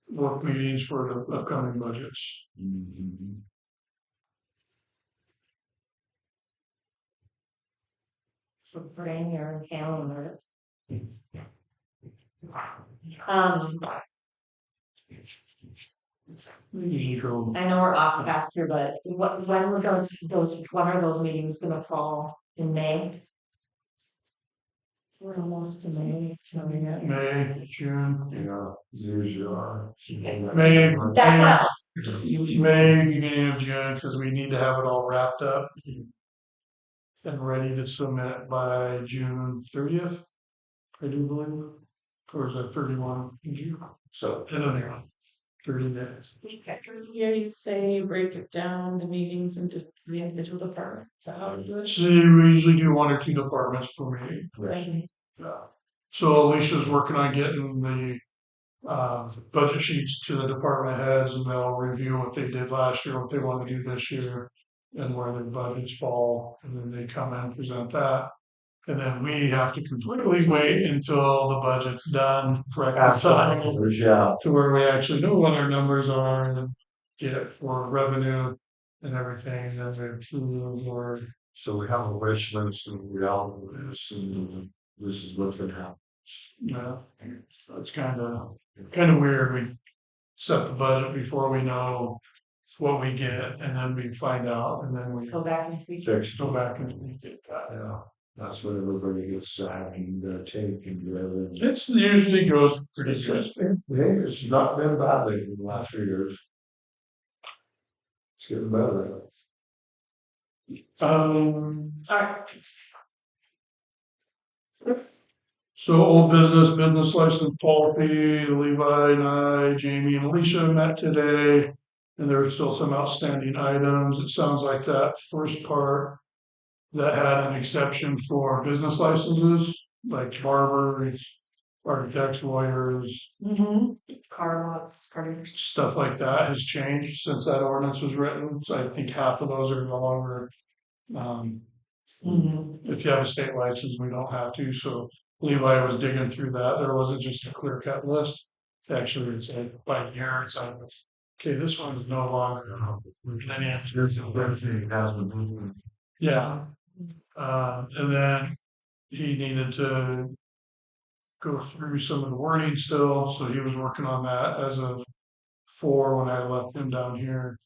work meetings for the upcoming budgets. Mhm. So put in your calendar. Um, You go, I know we're off task here, but when were when are those meetings gonna fall in May? We're almost to May, so yeah. May, June, Yeah, usually are. May, That's what, Just usual. May, beginning of June, because we need to have it all wrapped up and ready to submit by June 30th, I do believe. Or is that 31 in June? So, anyway, 30 days. Here you say break it down, the meetings into the individual departments, so how do you do it? See, we usually do 1 or 2 departments per meeting. Yeah. So Alicia's working on getting the budget sheets to the department heads, and they'll review what they did last year, what they want to do this year, and where their budgets fall, and then they come in and present that. And then we have to completely wait until the budget's done, reconciled, Yeah, to where we actually know what our numbers are and get it for revenue and everything, and then we approve or so we have a wish list and reality is, and this is what's gonna happen. yeah, it's kind of weird. We set the budget before we know what we get, and then we find out, and then we go back and tweak. Fixed. go back and we get that. Yeah, that's when everybody gets sad and take and whatever. It's usually goes pretty good. Hey, it's not been bad lately in the last few years. It's getting better. Alright. So old business license policy, Levi and I, Jamie and Alicia met today. And there were still some outstanding items. It sounds like that first part that had an exception for business licenses, like barbers, architects, lawyers, Car lots, cars. stuff like that has changed since that ordinance was written. So I think half of those are no longer, if you have a state license, we don't have to. So Levi was digging through that. There wasn't just a clear cut list. Actually, it's like by year, it's like, okay, this one is no longer. Yeah. And then he needed to go through some of the wording still, so he was working on that as of 4 when I left him down here.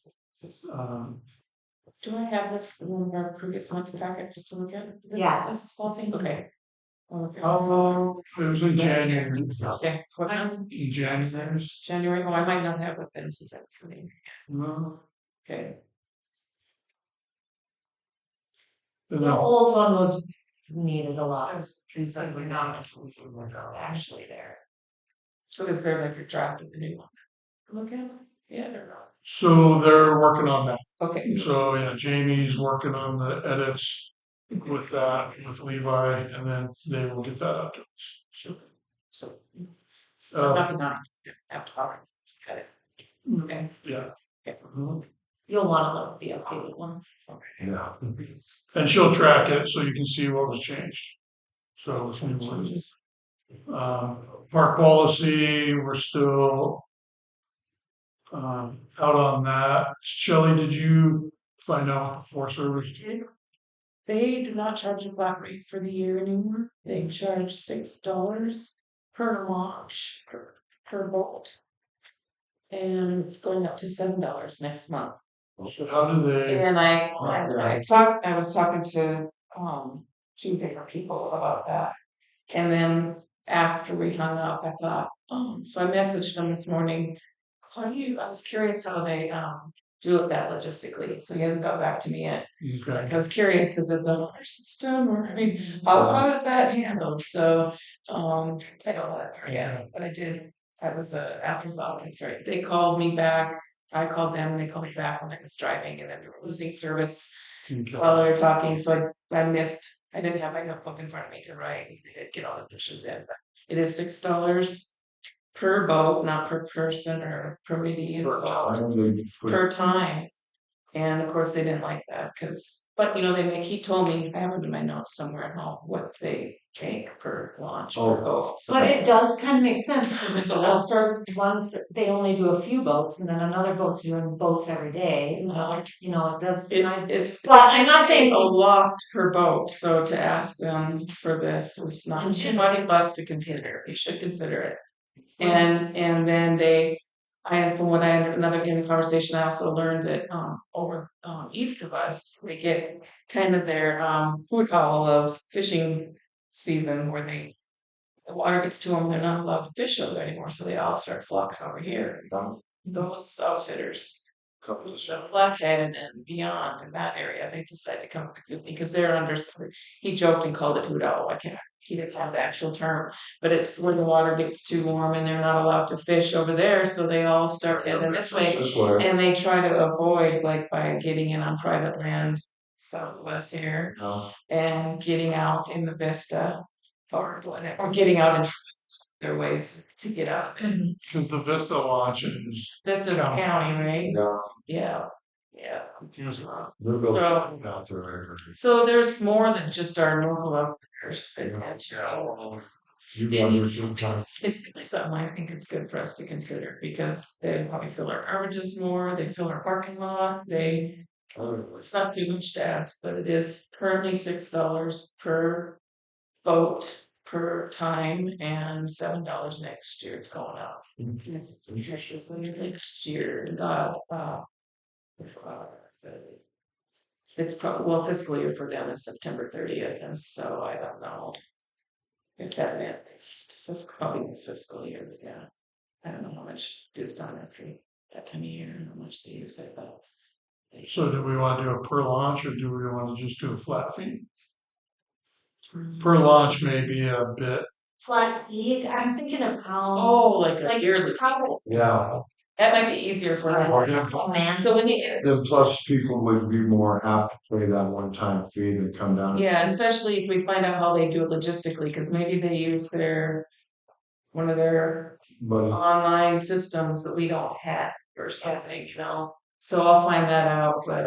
Do I have this in one of our previous months packets to look at? Yeah. This is policy, okay. It was in January. Okay, what month? In January. January, oh, I might not have it then since I was coming. No. Okay. And The then, old one was needed a lot, because like we're not actually there. So is there like a draft of the new one? Look at it, yeah, or not? so they're working on that. Okay, So yeah, Jamie's working on the edits with that, with Levi, and then they will get that up to us. so. Uh, Not nine, after, got it. Okay. yeah. Okay. You'll wanna look at the updated one. Yeah. And she'll track it so you can see what was changed. So it's new ones. Park policy, we're still out on that. Shelley, did you find out what Forest Service? They do not charge a flat rate for the year anymore. They charge $6 per launch per boat. And it's going up to $7 next month. So how do they? And I was talking to 2 different people about that. And then after we hung up, I thought, so I messaged them this morning. I was curious how they do it that logistically. So he hasn't got back to me yet. Okay. I was curious, is it the water system or I mean, how is that handled? So I don't know that part yet, but I was a afterthought. Right. They called me back. I called them and they called me back when I was driving and then they were losing service. while they were talking, so I missed, I didn't have my notebook in front of me to write, I did get all the dishes in, but it is $6 per boat, not per person or per meeting. Per time. And of course, they didn't like that, but you know, he told me, I have it in my notes somewhere at home, what they take per launch, per boat. So But it does kind of make sense, because It's it's a a lot. certain ones, they only do a few boats, and then another boat's doing boats every day, you know, it does. It's. But I'm not saying- A lot per boat, so to ask them for this is not And too just- much of us to consider, you should consider it. And then from what another in the conversation, I also learned that over east of us, they get kind of their food call of fishing season where the water gets to them, they're not allowed to fish over there anymore, so they all start flocking over here. Those outfitters, the Flathead and beyond in that area, they decide to come to Kootenai because they're under. He joked and called it hoot owl. I can't. He didn't have the actual term, but it's when the water gets too warm and they're not allowed to fish over there, so they all start heading this way. And they try to avoid, like, by getting in on private land southwest here and getting out in the Vista or whatever, or getting out in their ways to get out. Because the Vista launch is. Vista County, right? Yeah. Yeah. They're building out there. So there's more than just our local outfitters that have to. You got your some kind of. It's something I think it's good for us to consider because they probably fill our garbages more, they fill our parking lot, it's not too much to ask, but it is currently $6 per boat per time and $7 next year. It's going up. Next year, it's probably fiscal year for them is September 30th, and so I don't know. If that meant it's probably this fiscal year, yeah. I don't know how much is done at that time of year and how much they use it, but. So do we want to do a per launch or do we want to just do a flat fee? Per launch may be a bit, Flat fee, I'm thinking of how. Oh, like a yearly. Probably. Yeah, That might be easier for us. Oh, man. So when you, then plus people would be more apt to pay that one-time fee than come down. yeah, especially if we find out how they do it logistically, because maybe they use one of their But online systems that we don't have or something, you know. So I'll find that out, but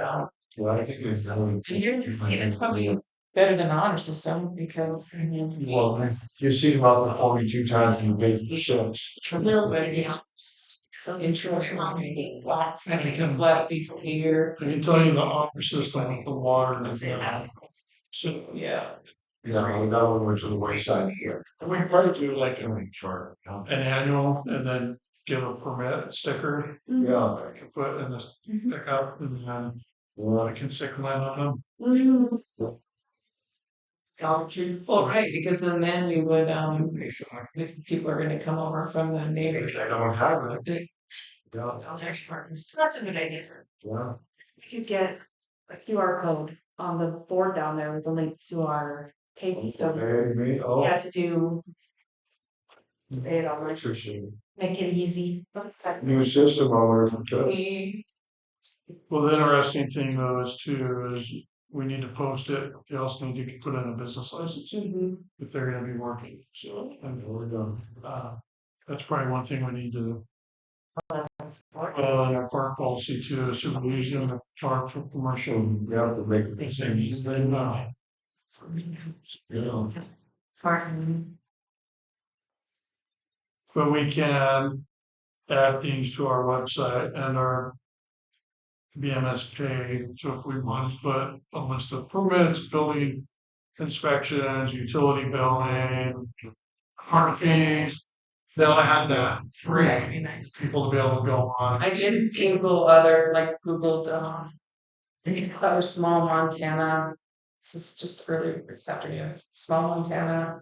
yeah, I think it's. it's probably better than the honor system because Well, you see them out there 42 times and you pay for 6. Will But, be, yeah. so Interest maybe flat. I think a flat fee for the year. I can tell you the honor system with the water and the. So, Yeah. Yeah, that one went to the wayside here. we probably do like an annual and then give a permit sticker. Yeah. Like a foot and this pick up and then I can stick mine on them. Well, right, because then we would if people are gonna come over from the neighborhood. I don't have it. Yeah, Oh, there's Martin's. That's a good idea. yeah. We could get a QR code on the board down there with a link to our pay system. Okay, me, oh. Yeah, to do. To pay it online. Interesting. Make it easy. New system, I wonder if we could. Well, the interesting thing though is we need to post it. They also need to put in a business license if they're gonna be working. So, and we're done. That's probably one thing we need to. Our park policy too, is to be using the park for commercial. You have to make it. It's in use then now. Yeah. Martin. But we can add things to our website and our BMS pay. So if we want to put a list of permits, building inspections, utility billing, park fees, they'll add that free. That'd be nice. People to be able to go on. I did Googled other small Montana. This is just earlier this afternoon. Small Montana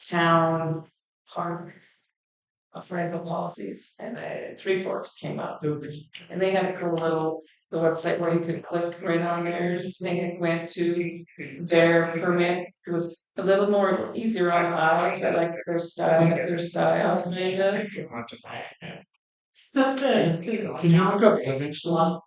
town park rental policies, and Three Forks came up, and they had a cool the website where you could click right on theirs. They went to their permit. It was a little more easier on the eyes. I like their style, Amanda. Can you look up Livingston?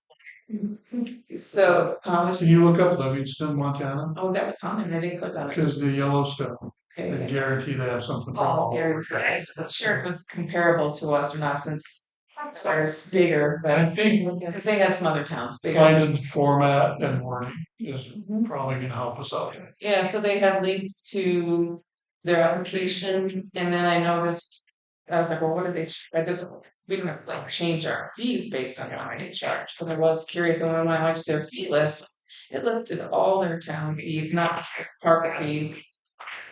So, Can you look up Livingston, Montana? oh, that was on and I didn't click on it. Because the Yellowstone, I Okay. guarantee they have something. Oh, guaranteed. I'm sure it was comparable to us or not since Squire's bigger, I but think because they had some other towns bigger. finding format and wording is probably gonna help us out. Yeah, so they had links to their application, and then I noticed, I was like, well, what did they, I guess, we didn't have to like change our fees based on how they charge, but I was curious, and when I went to their fee list, it listed all their town fees, not park fees,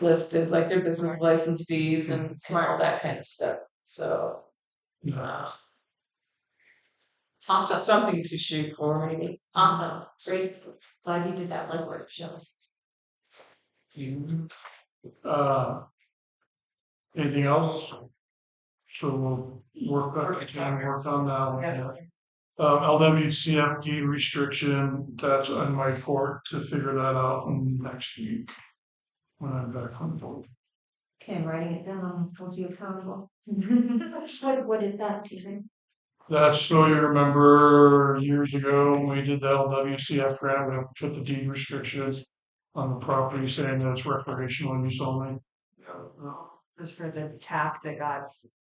listed, like their business license fees and all that kind of stuff, so. It's just something to shoot for, maybe. Awesome, great, glad you did that legwork, Shelley. Uh, anything else? So we'll work on that one. Yeah. LWCFD restriction, that's on my court to figure that out next week. When I'm back on board. Okay, I'm writing it down, hold you accountable. What is that, TJ? That's so you remember years ago when we did the LWCF grant, we put the deed restrictions on the property saying that it's recreational use only. Just for the TAC that got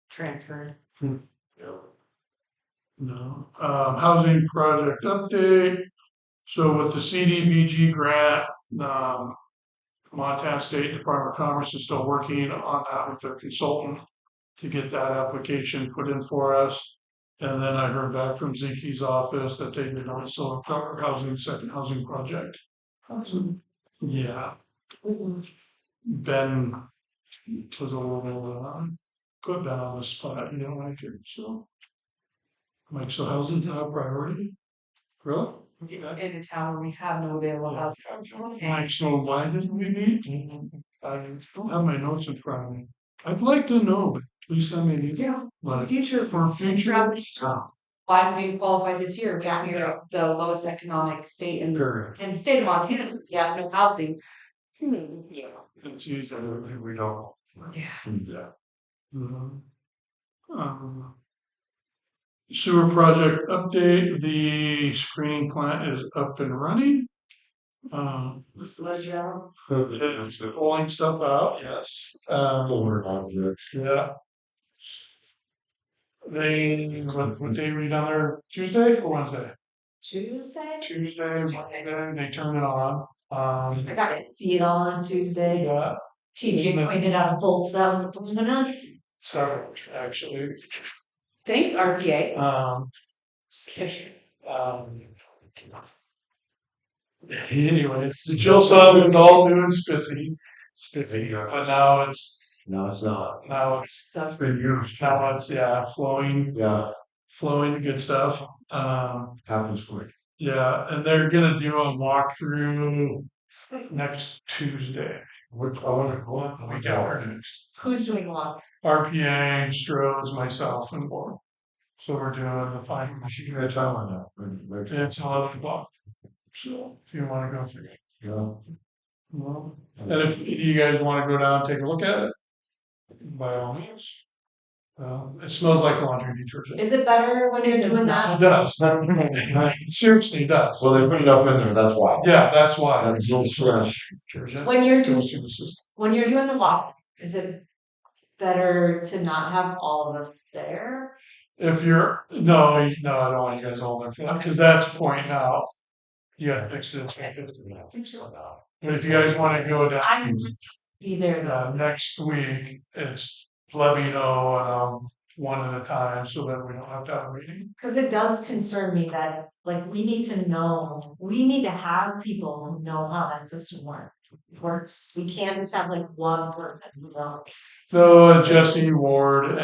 transferred. No, housing project update. So with the CDBG grant, Montana State Department of Commerce is still working on that with their consultant to get that application put in for us. And then I heard back from Zinke's office that they did also a proper housing, second housing project. Yeah. Ben was a little put Ben on the spot, he didn't like it, so. Mike, so housing's not a priority? Really? In a town where we have no available housing. Mike, so why didn't we meet? I don't have my notes in front of me. I'd like to know, but please send me an email. Like, Future for future. why did we qualify this year? We're the lowest economic state in the state of Montana. Yeah, no housing. Yeah. It's usually we don't. Yeah. Yeah. Sewer project update, the screening plant is up and running. Sludge out. It's pulling stuff out, yes. Yeah. What day were you down there? Tuesday or Wednesday? Tuesday? Tuesday, Monday, they turned it on. I got to see it all on Tuesday. Yeah, TJ pointed out a bolt that was aluminum. several actually. Thanks, RPA. Anyways, the chill sub was all new and spiffy, but now it's No, it's not. it's been used. Now it's flowing good stuff. Happens quick. Yeah, and they're gonna do a walkthrough next Tuesday. Which I want to go on. The week after next. Who's doing what? RPA, Strohs, myself, and more. So we're doing the final. You should give me a time on that. It's 11 o'clock. So if you wanna go through it. Yeah. Well, and if you guys wanna go down and take a look at it, by all means. It smells like laundry detergent. Is it better when you're doing It that? does. Seriously, it does. Well, they put it up in there, that's why. Yeah, that's why. That's so fresh. Detergent When you're goes doing, through the system. when you're doing the walk, is it better to not have all of us there? If you're, no, I don't want you guys all there for that, because that's pointing out. You gotta fix it. But if you guys wanna go down. I would be there though. Next week, it's let me know and one at a time so that we don't have to have a meeting. Cause it does concern me that, like, we need to have people who know how that system works. We can't just have like one person who knows. So Jesse Ward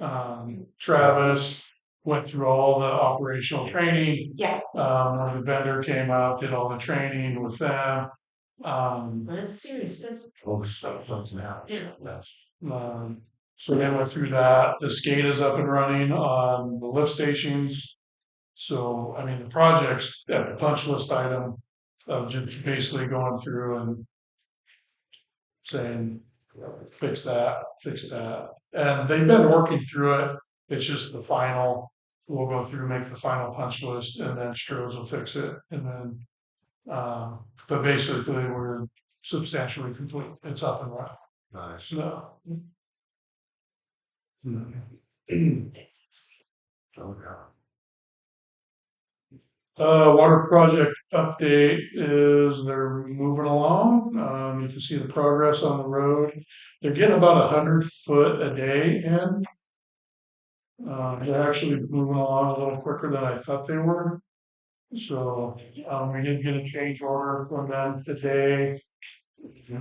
and Travis went through all the operational training. Yeah, When the vendor came out, did all the training with them. but it's serious business. All the stuff that's now. Yeah. Yes. So they went through that. The skate is up and running on the lift stations. So, I mean, the project's at the punch list item of just basically going through and saying, fix that. And they've been working through it. It's just the final we'll go through, make the final punch list, and then Stroh's will fix it, and then, but basically, we're substantially complete, it's up and running, Nice. so. Okay. Water project update is they're moving along. You can see the progress on the road. They're getting about 100 foot a day in. They're actually moving along a little quicker than I thought they were. So, we did get a change order from them today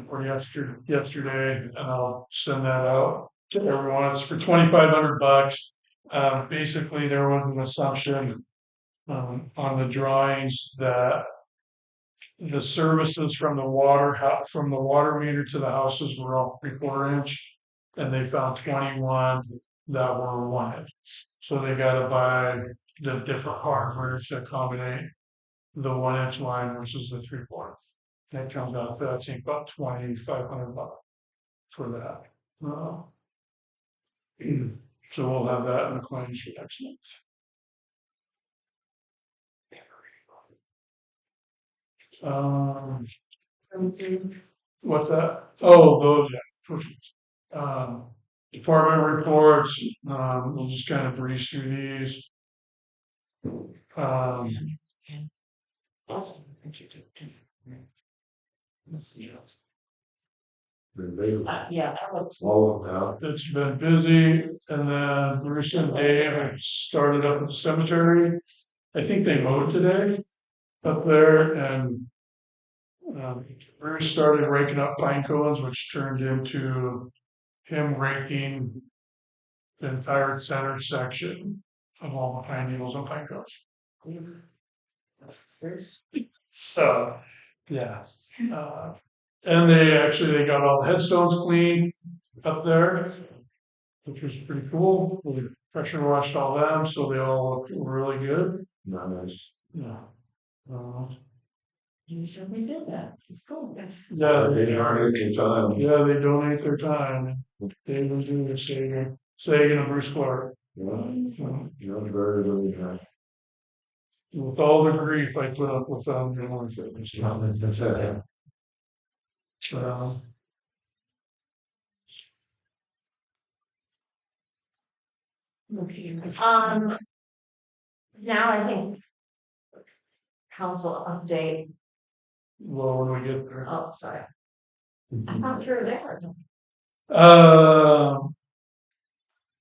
or yesterday, and I'll send that out to everyone. It's for $2,500. Basically, there was an assumption on the drawings that the services from the from the water meter to the houses were all 3/4 inch, and they found 21 that were 1 inch. So they gotta buy the different hardware to accommodate the 1 inch line versus the 3/4. That comes out to, I think, about $2,500 for that. So we'll have that in the claims for next month. What's that? Oh, those, yeah. Department reports, we'll just kind of breeze through these. Been busy. Yeah, that looks. All of them out. It's been busy, and then Bruce and Dave have started up at the cemetery. I think they mowed today up there, and Bruce started raking up pine cones, which turned into him raking the entire center section of all the pine needles and pine cones. So, yeah. And they got all the headstones clean up there, which was pretty cool. We pressure washed all them, so they all look really good. Nice. Yeah. You certainly did that, it's cool. Yeah, They aren't in time. yeah, they donate their time. They will do this, Sagan and Bruce Clark. Yeah, you're very, very nice. With all the grief I put up with them, they want to finish. That's it. Now I think council update. Well, when we get there. Oh, sorry. I'm not sure there. Do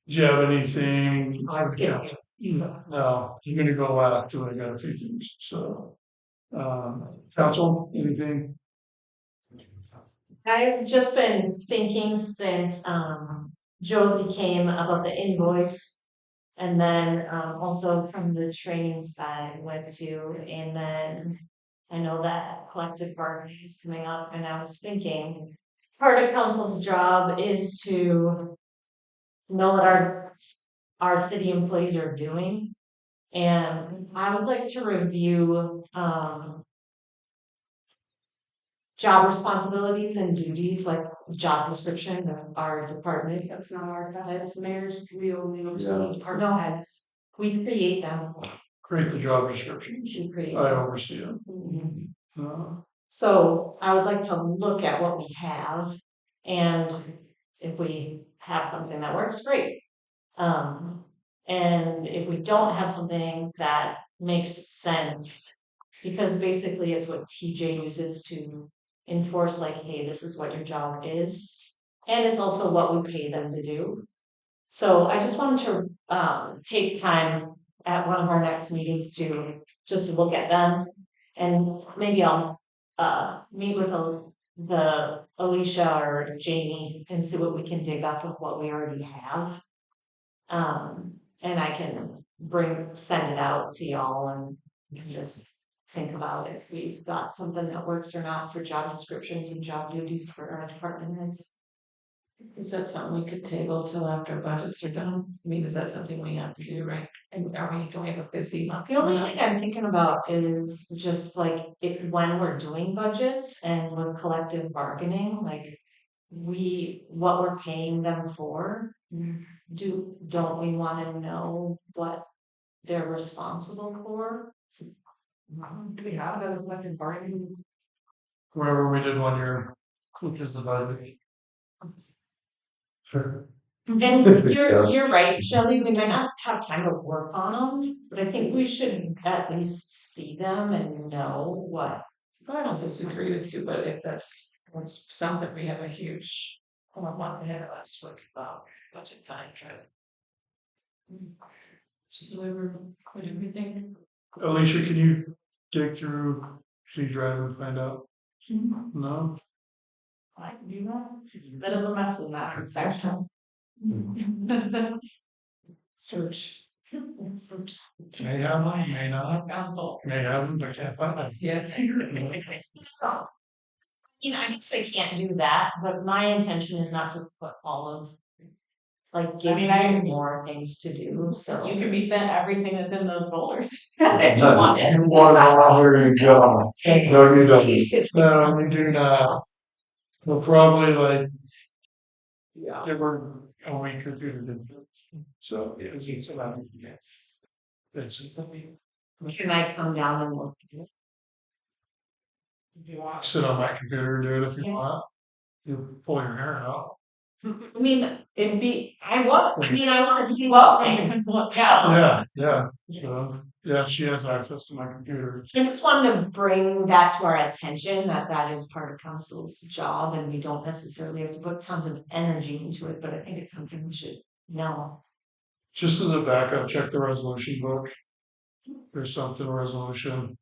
you have anything? I skipped No, I'm gonna go last till I got a few things, so. Council, anything? I've just been thinking since Josie came about the invoice. And then also from the trainings that I went to, and then I know that collective bargaining is coming up, and I was thinking part of council's job is to know what our city employees are doing. And I would like to review job responsibilities and duties, like job description of our department. That's not our, that's mayor's, we only Yeah. oversee department heads. We create them. Create the job descriptions. We create I them. oversee them. So I would like to look at what we have, and if we have something that works, great. And if we don't have something that makes sense, because basically it's what TJ uses to enforce, like, hey, this is what your job is. And it's also what we pay them to do. So I just wanted to take time at one of our next meetings to just look at them. And maybe I'll meet with the Alicia or Jamie and see what we can dig up of what we already have. And I can send it out to y'all, and you can just think about if we've got something that works or not for job descriptions and job duties for our department heads. Is that something we could table till after budgets are done? I mean, is that something we have to do, right? And are we going to have a busy month? The only thing I'm thinking about is just like when we're doing budgets and with collective bargaining, like what we're paying them for. Don't we want to know what they're responsible for. Do we have a collective bargaining? Wherever we did 1 year, which is the budget. Sure. And Yes. you're right, Shelley, we might not have time to work on them, but I think we should at least see them and know what. I don't disagree with you, but if that's, it sounds like we have a huge, month ahead of us with, budget time to deliver quite everything. Alicia, can you dig through C Drive and find out? No? I can do that. Bit of a mess in that section. Search. Search. May have them, may not, Found both. may have them, but can't find them. Yeah. You know, I guess I can't do that, but my intention is not to put all of. Like, give mean, you more things to do, so. You can be sent everything that's in those folders. If you want it. You want all here you go. No, you don't. No, we do not. We'll probably like. Yeah. Give her a week or two to do this. So, yeah, it's about, yes. It's something. Can I come down and look? If you want, sit on my computer and do it if you want. You pull your hair out. I mean, I want to see Well, those things. yeah. Yeah, yeah, she has access to my computer. I just wanted to bring that to our attention, that is part of council's job, and we don't necessarily have to put tons of energy into it, but I think it's something we should know. Just as a backup, check the resolution book. There's something resolution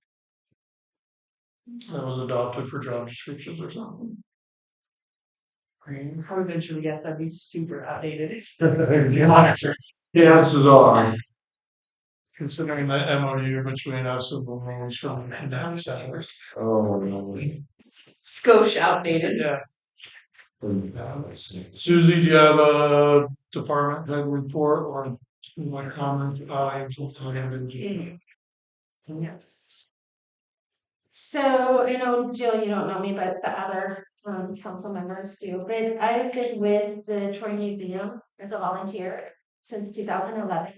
that was adopted for job descriptions or something. I would venture to guess that'd be super outdated. Chances are. Considering the MOU between us and the rules from the next settlers. Oh, no. Scotia outdated. Yeah. Susie, do you have a department head report or like comment? Yes. So, I know, Jill, you don't know me, but the other council members do, but I've been with the Troy Museum as a volunteer since 2011.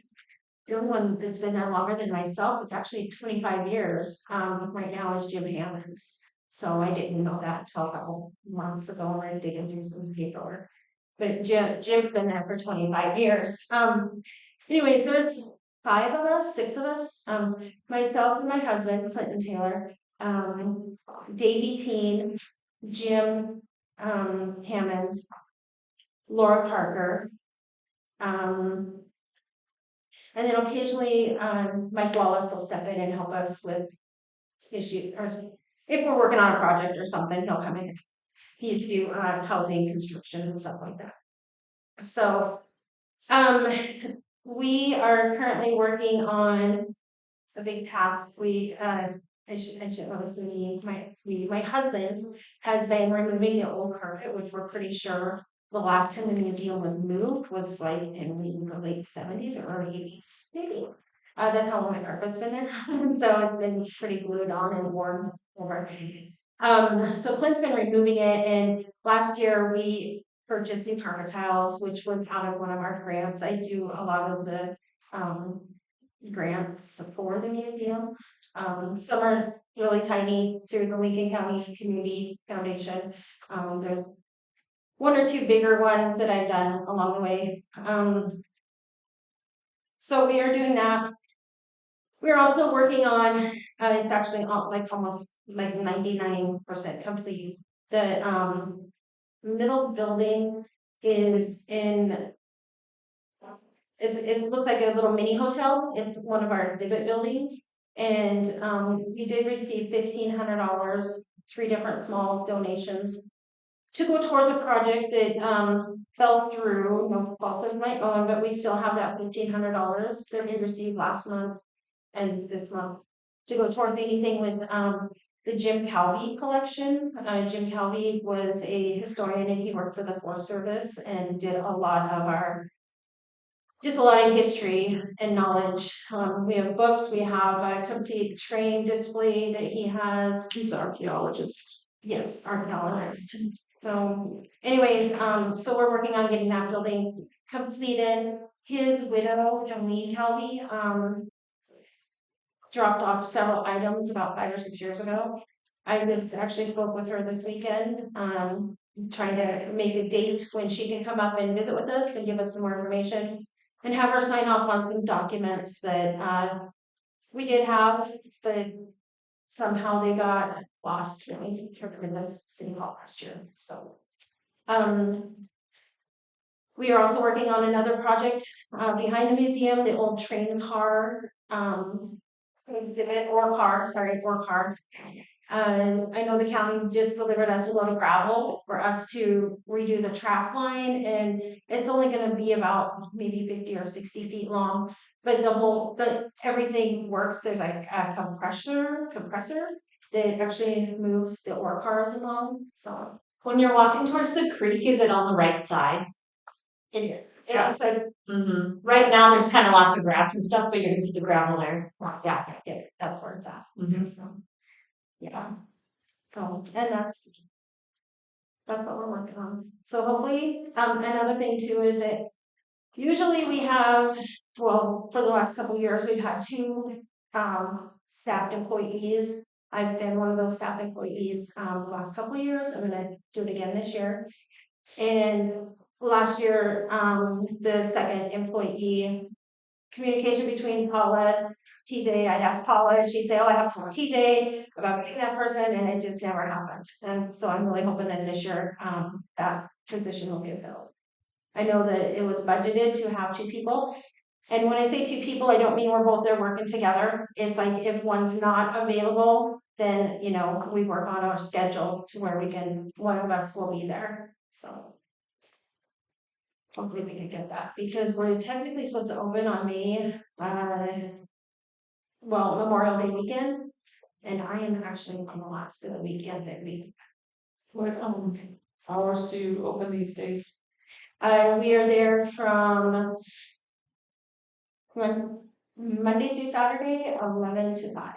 The only one that's been there longer than myself is actually 25 years, right now is Jim Hammonds. So I didn't know that till a couple months ago when I was digging through some paperwork. But Jim's been there for 25 years. Anyways, there's 6 of us, myself and my husband, Clinton Taylor, Davey Teen, Jim Hammonds, Laura Parker, and then occasionally Mike Wallace will step in and help us with issues, or if we're working on a project or something, he'll come in. He used to do housing construction and stuff like that. So we are currently working on a big task. I should obviously my husband has been removing the old carpet, which we're pretty sure the last time the museum was moved was like in the late 70s or early 80s, maybe. That's how long my carpet's been there. So it's been pretty glued on and worn over. So Clint's been removing it, and last year we purchased new carpet tiles, which was out of one of our grants. I do a lot of the grants for the museum. Some are really tiny through the Lincoln County Community Foundation. There's 1 or 2 bigger ones that I've done along the way. So we are doing that. We're also working on, it's actually like almost like 99% complete. The middle building is it looks like a little mini hotel. It's one of our exhibit buildings. And we did receive $1,500, 3 different small donations to go towards a project that fell through, no fault of my own, but we still have that $1,500 that we received last month and this month to go toward anything with the Jim Calvi collection. Jim Calvi was a historian and he worked for the Forest Service and did a lot of history and knowledge. We have books, we have a complete train display that he has. He's an archaeologist. Yes, archaeologist. So anyways, so we're working on getting that building completed. His widow, Jolene Calvi, dropped off several items about 5 or 6 years ago. I just actually spoke with her this weekend, trying to make a date when she can come up and visit with us and give us some more information. And have her sign off on some documents that, we did have, but somehow they got lost when we took them in the city hall last year, so. We are also working on another project, behind the museum, the old train car, exhibit, or car, sorry, or car. I know the county just delivered us a load of gravel for us to redo the track line, and it's only gonna be about maybe 50 or 60 feet long. But everything works, there's like a compressor that actually moves the ore cars along, so When you're walking towards the creek, is it on the right side? it is. It looks like, Right now, there's kind of lots of grass and stuff, but you're gonna see the gravel there. Yeah. yeah, that's where it's at, so. Yeah. So, and that's what we're working on. So hopefully, another thing too is that usually we have, well, for the last couple of years, we've had 2 staff employees. I've been one of those staff employees the last couple of years. I'm gonna do it again this year. And last year, the second employee, communication between Paula, TJ, I'd ask Paula, she'd say, oh, I have to call TJ about getting that person, and it just never happened. And so I'm really hoping that this year, that position will get filled. I know that it was budgeted to have 2 people. And when I say 2 people, I don't mean we're both there working together. It's like if one's not available, then, we work on our schedule to where one of us will be there, so. Hopefully we can get that, because we're technically supposed to open on Memorial Day weekend, and I am actually on Alaska the weekend that week. What hours do you open these days? We are there from Monday through Saturday, 11 to 5.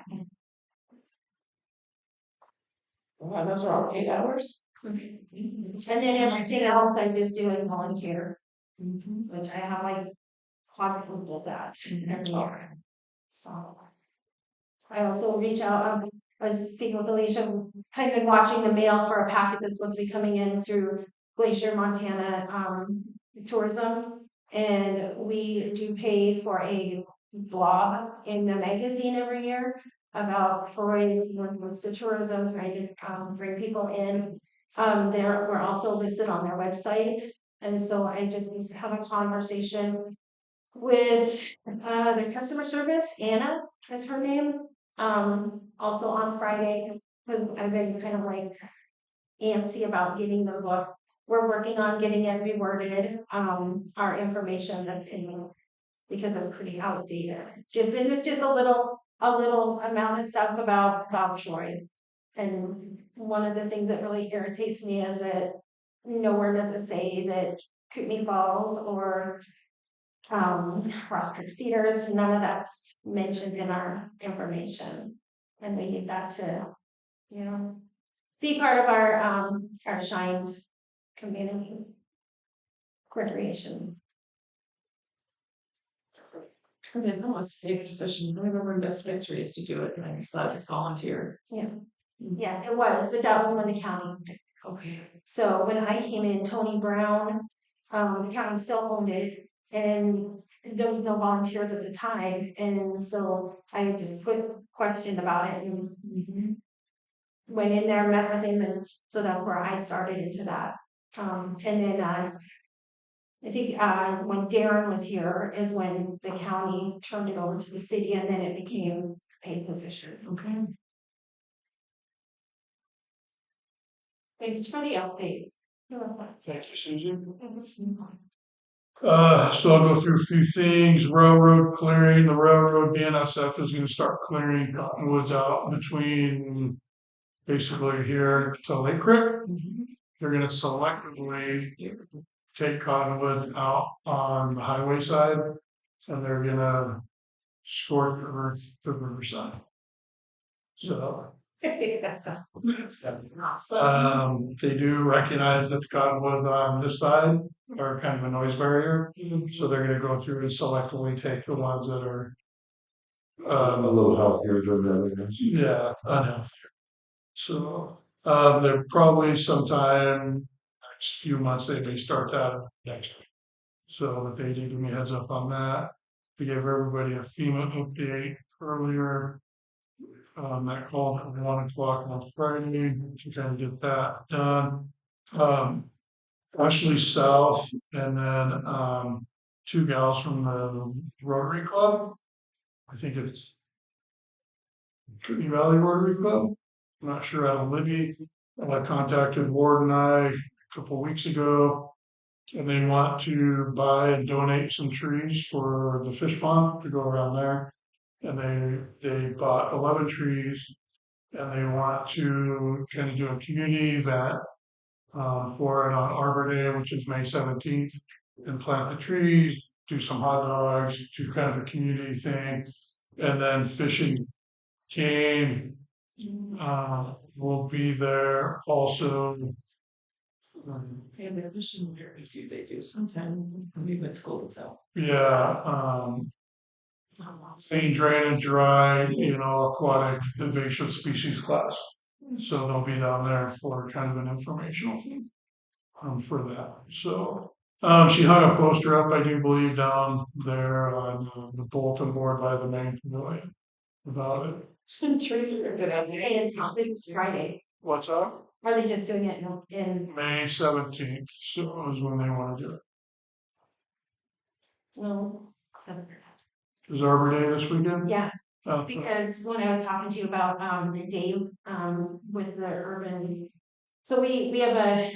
Wow, those are all 8 hours? And then everything else I just do as volunteer, which I have like quadrupled that every year. So I also reach out. I was speaking with Alicia. I've been watching the mail for a packet that's supposed to be coming in through Glacier, Montana, tourism, and we do pay for a blog in the magazine every year about providing to tourism, trying to bring people in. We're also listed on their website, and so I just need to have a conversation with the customer service. Anna is her name. Also on Friday, I've been kind of like antsy about getting the book. We're working on getting it reworded. Our information that's in there, because it's pretty outdated. And it's just a little amount of stuff about Troy. And one of the things that really irritates me is that nowhere does it say that Kootenai Falls or Ross Creek Cedars, none of that's mentioned in our information. And we need that to, be part of our shined community recreation. I didn't know it was a paid position. I remember in Best Spencer used to do it, and I just thought it's volunteer. Yeah, it was, but that was when the county. Okay. So when I came in, Tony Brown, the county still owned it, and there was no volunteers at the time, and so I just questioned about it and went in there, met with him, and so that's where I started into that. And then I think when Darren was here is when the county turned it over to the city, and then it became a paid position. Okay. Thanks for the update. Thank you, Susan. So I'll go through a few things. Railroad clearing, the railroad BNSF is gonna start clearing cottonwoods out between basically here to Lake Creek. They're gonna selectively take cottonwood out on the highway side, and they're gonna score the earth to the riverside. So they do recognize that the cottonwood on this side are kind of a noise barrier, so they're gonna go through and selectively take the ones that are A little healthier than the other ones. Yeah, unhealthy. So, they're probably sometime next few months, they may start that next week. So they did give me a heads up on that, to give everybody a FEMA update earlier. I called at 1 o'clock on Friday to kind of get that done. Ashley South and then, two gals from the Rotary Club. I think it's Kootenai Valley Rotary Club. I'm not sure out of Libby. Contacted Ward and I a couple weeks ago. And they want to buy and donate some trees for the fish pond to go around there. And they bought 11 trees. And they want to kind of do a community event for it on Arbor Day, which is May 17th, and plant the trees, do some hot dogs, do kind of a community thing, and then fishing game will be there also. And there's some very few they do sometime, maybe when school is out. Yeah, clean, drainage, dry, aquatic invasive species class. So they'll be down there for kind of an informational thing for that. So she hung a poster up, I do believe, down there on the bulletin board by the main pavilion about it. Teresa, did I? Hey, it's not, it's Friday. What's up? Are they just doing it in, May 17th, so is when they want to do it. no? Is Arbor Day this weekend? Yeah, Okay. because when I was talking to you about, the Dave, with the urban. So we have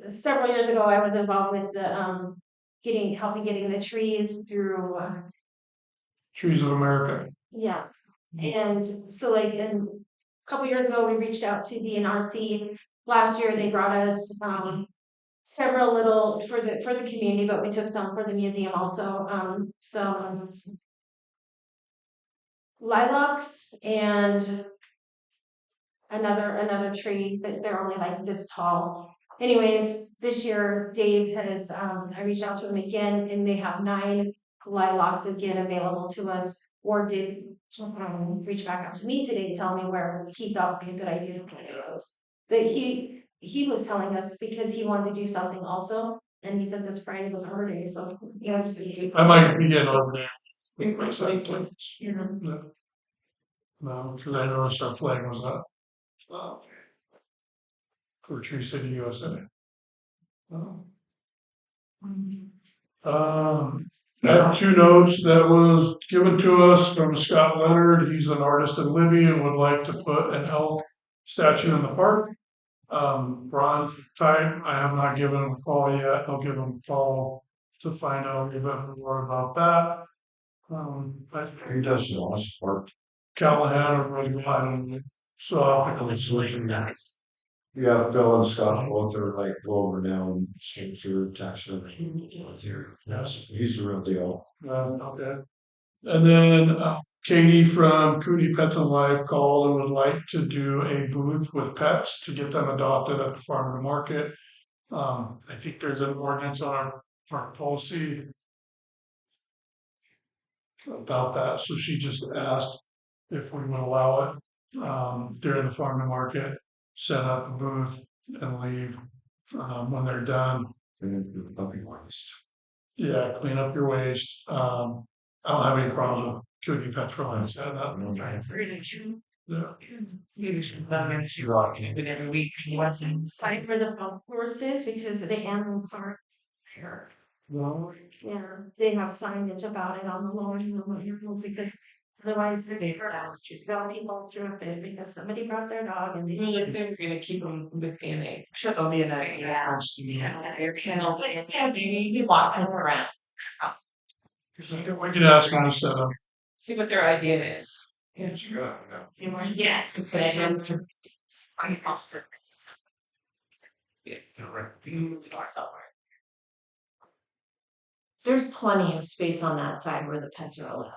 several years ago, I was involved with the, helping getting the trees through, Trees of America. yeah. And so like a couple years ago, we reached out to DNRC. Last year, they brought us, several little for the community, but we took some for the museum also. Some lilacs and another tree, but they're only like this tall. Anyways, this year Dave has I reached out to him again, and they have 9 lilacs again available to us. Or did reach back out to me today to tell me where he thought would be a good idea to plant those. But he was telling us because he wanted to do something also, and he said this Friday was Arbor Day, so yeah, I might be getting over there. With my Like, like, you know. no, because I noticed our flag was up. For Tree City, USA. I have 2 notes that was given to us from Scott Leonard. He's an artist in Libby and would like to put an elk statue in the park. Bronze type, I have not given him a call yet. I'll give him a call to find out a little bit more about that. He does the last part. Callahan or Rosie Biden. So Yeah, Phil and Scott both are like world renowned sculpture, texture. Yes, he's the real deal. okay. And then Katie from Cooney Pets and Life called and would like to do a booth with pets to get them adopted at the farm to market. I think there's an ordinance on our policy about that, so she just asked if we would allow it during the farm to market, set up a booth and leave when they're done. And it's the puppy waste. Yeah, clean up your waste. I don't have any problem with Cooney Pets for Life set it up. Yeah. But every week he wasn't. site where the golf course is because the animals aren't there. Well, Yeah, they have signage about it on the lawn animals because otherwise they're just going people through a fit because somebody brought their dog and they. Like things gonna keep them within a. Just be in a, Yeah. Your kennel, yeah, maybe you walk them around, we can ask them to set up. see what their idea is. Yeah. Yeah. Yes. So they have to. I also. Yeah. There's plenty of space on that side where the pets are allowed.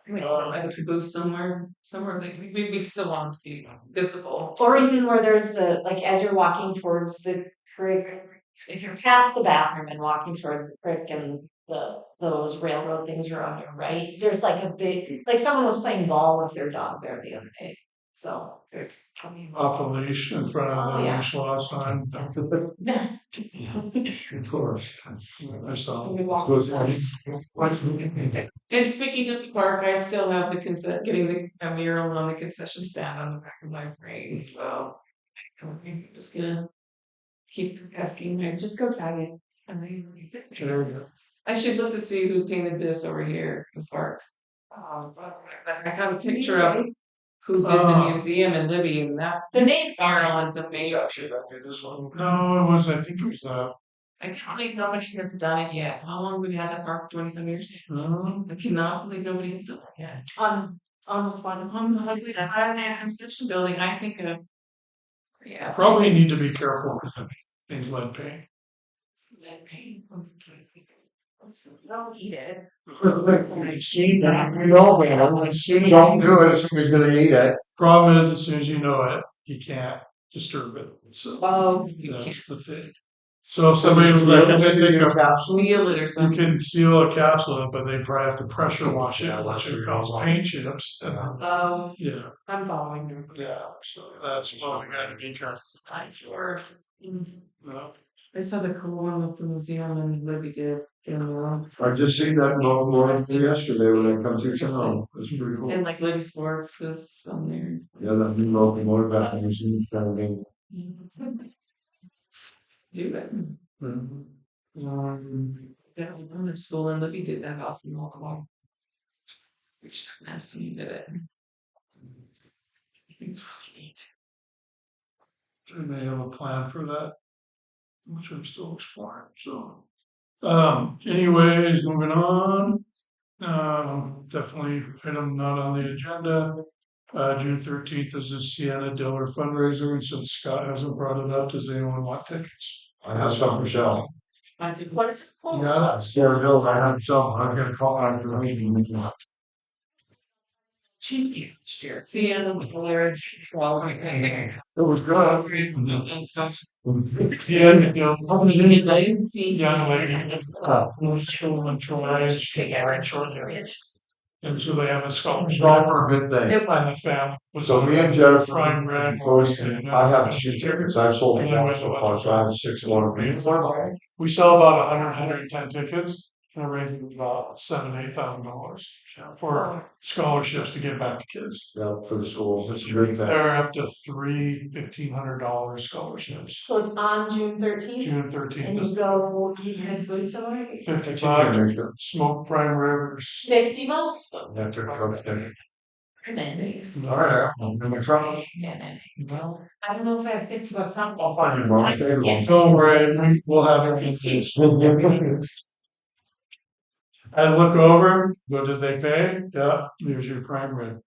Like a caboose somewhere like we still want to be visible. Or even where there's like as you're walking towards the creek, if you're past the bathroom and walking towards the creek and those railroad things are on your right. There's like a big, like someone was playing ball with their dog there the other day. So there's. Off a leash in front of Oh, the yeah. leash law sign. Of course. I saw. We walk Those once. And speaking of the park, I still have the getting a mural on the concession stand on the back of my brain, so. I'm just gonna keep asking, her, just go tag it. There we go. I should look to see who painted this over here, this art. I have a picture of who did the museum in Libby, and that The name's mural on is amazing. No, it was, I think it was, I can't believe nobody has done it yet. How long have we had that park? 20-some years? I cannot believe nobody has done it yet. On the concession building, I think of. Yeah. probably need to be careful with things lead paint. Lead paint. Don't eat it. You know, man, you don't do it, somebody's gonna eat it. Problem is, as soon as you know it, you can't disturb it, so. Oh, you can't That's the thing. So if somebody was like, if they take a seal it or you something. can seal a capsule, but they probably have to pressure wash it, which would cause paint chips. And, yeah, I'm following you. yeah, so that's why we gotta be careful. Eyesore. No. I saw the cool one with the museum and Libby did. And I just seen that more yesterday when I come to town, it's pretty cool. like Libby Sports is on there. Yeah, that new locomotive back in the machine, standing. Do it. Yeah, I'm in school and Libby did that awesome locomotive. Which last time you did it. It's really neat. And they have a plan for that, which I'm still exploring, so. Anyways, moving on. Definitely item not on the agenda. June 13th is the Sienna Diller fundraiser, and since Scott hasn't brought it up, does anyone want tickets? I have some, Michelle. I think what's You got it? Sarah Bills, I have some, I'm gonna call after the meeting. she's here. See, and the lyrics. Well, It was good. and stuff. Yeah, you know, See. young lady, moves to and tries to get shortly. And so they have a scholarship. It's all for a good thing. And the family. was So me and Jennifer, Prime bread. I have 2 tickets, I've sold 1 so far, so I have 6 more. We sell about 110 tickets, and we're raising about $7,000-8,000 for scholarships to give back to kids. Yeah, for the schools, it's a great thing. They're up to $3,000 $1,500 scholarships. So it's on June 13th, June and 13th, you go, you had food somewhere? $55, smoke Prime Rivers. $50? Yeah, to cook dinner. Nice. All right, I'm in my truck. Well, I don't know if I have $50 on. I'll find you one. don't worry, we'll have it. I look over, what did they pay? Yeah, here's your prime rib.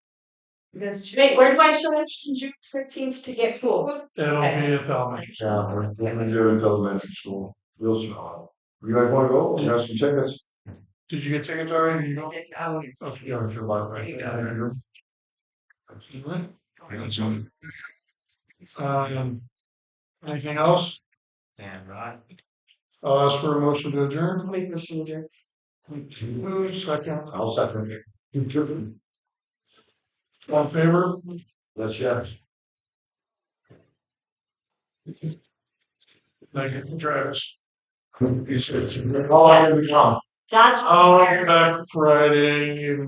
Wait, where do I show up June 13th to get school? It'll be at the elementary. Yeah, we're gonna do it at elementary school, real small. You guys wanna go? We got some tickets. Did you get tickets already? You know? Oh, yeah, if you like, right? Anything else? I'll ask for a motion to adjourn. Make a motion to adjourn. Second, I'll second it. all in favor? Yes, yes. Thank you, Travis. How long have we come? Dodge. I'll be back Friday.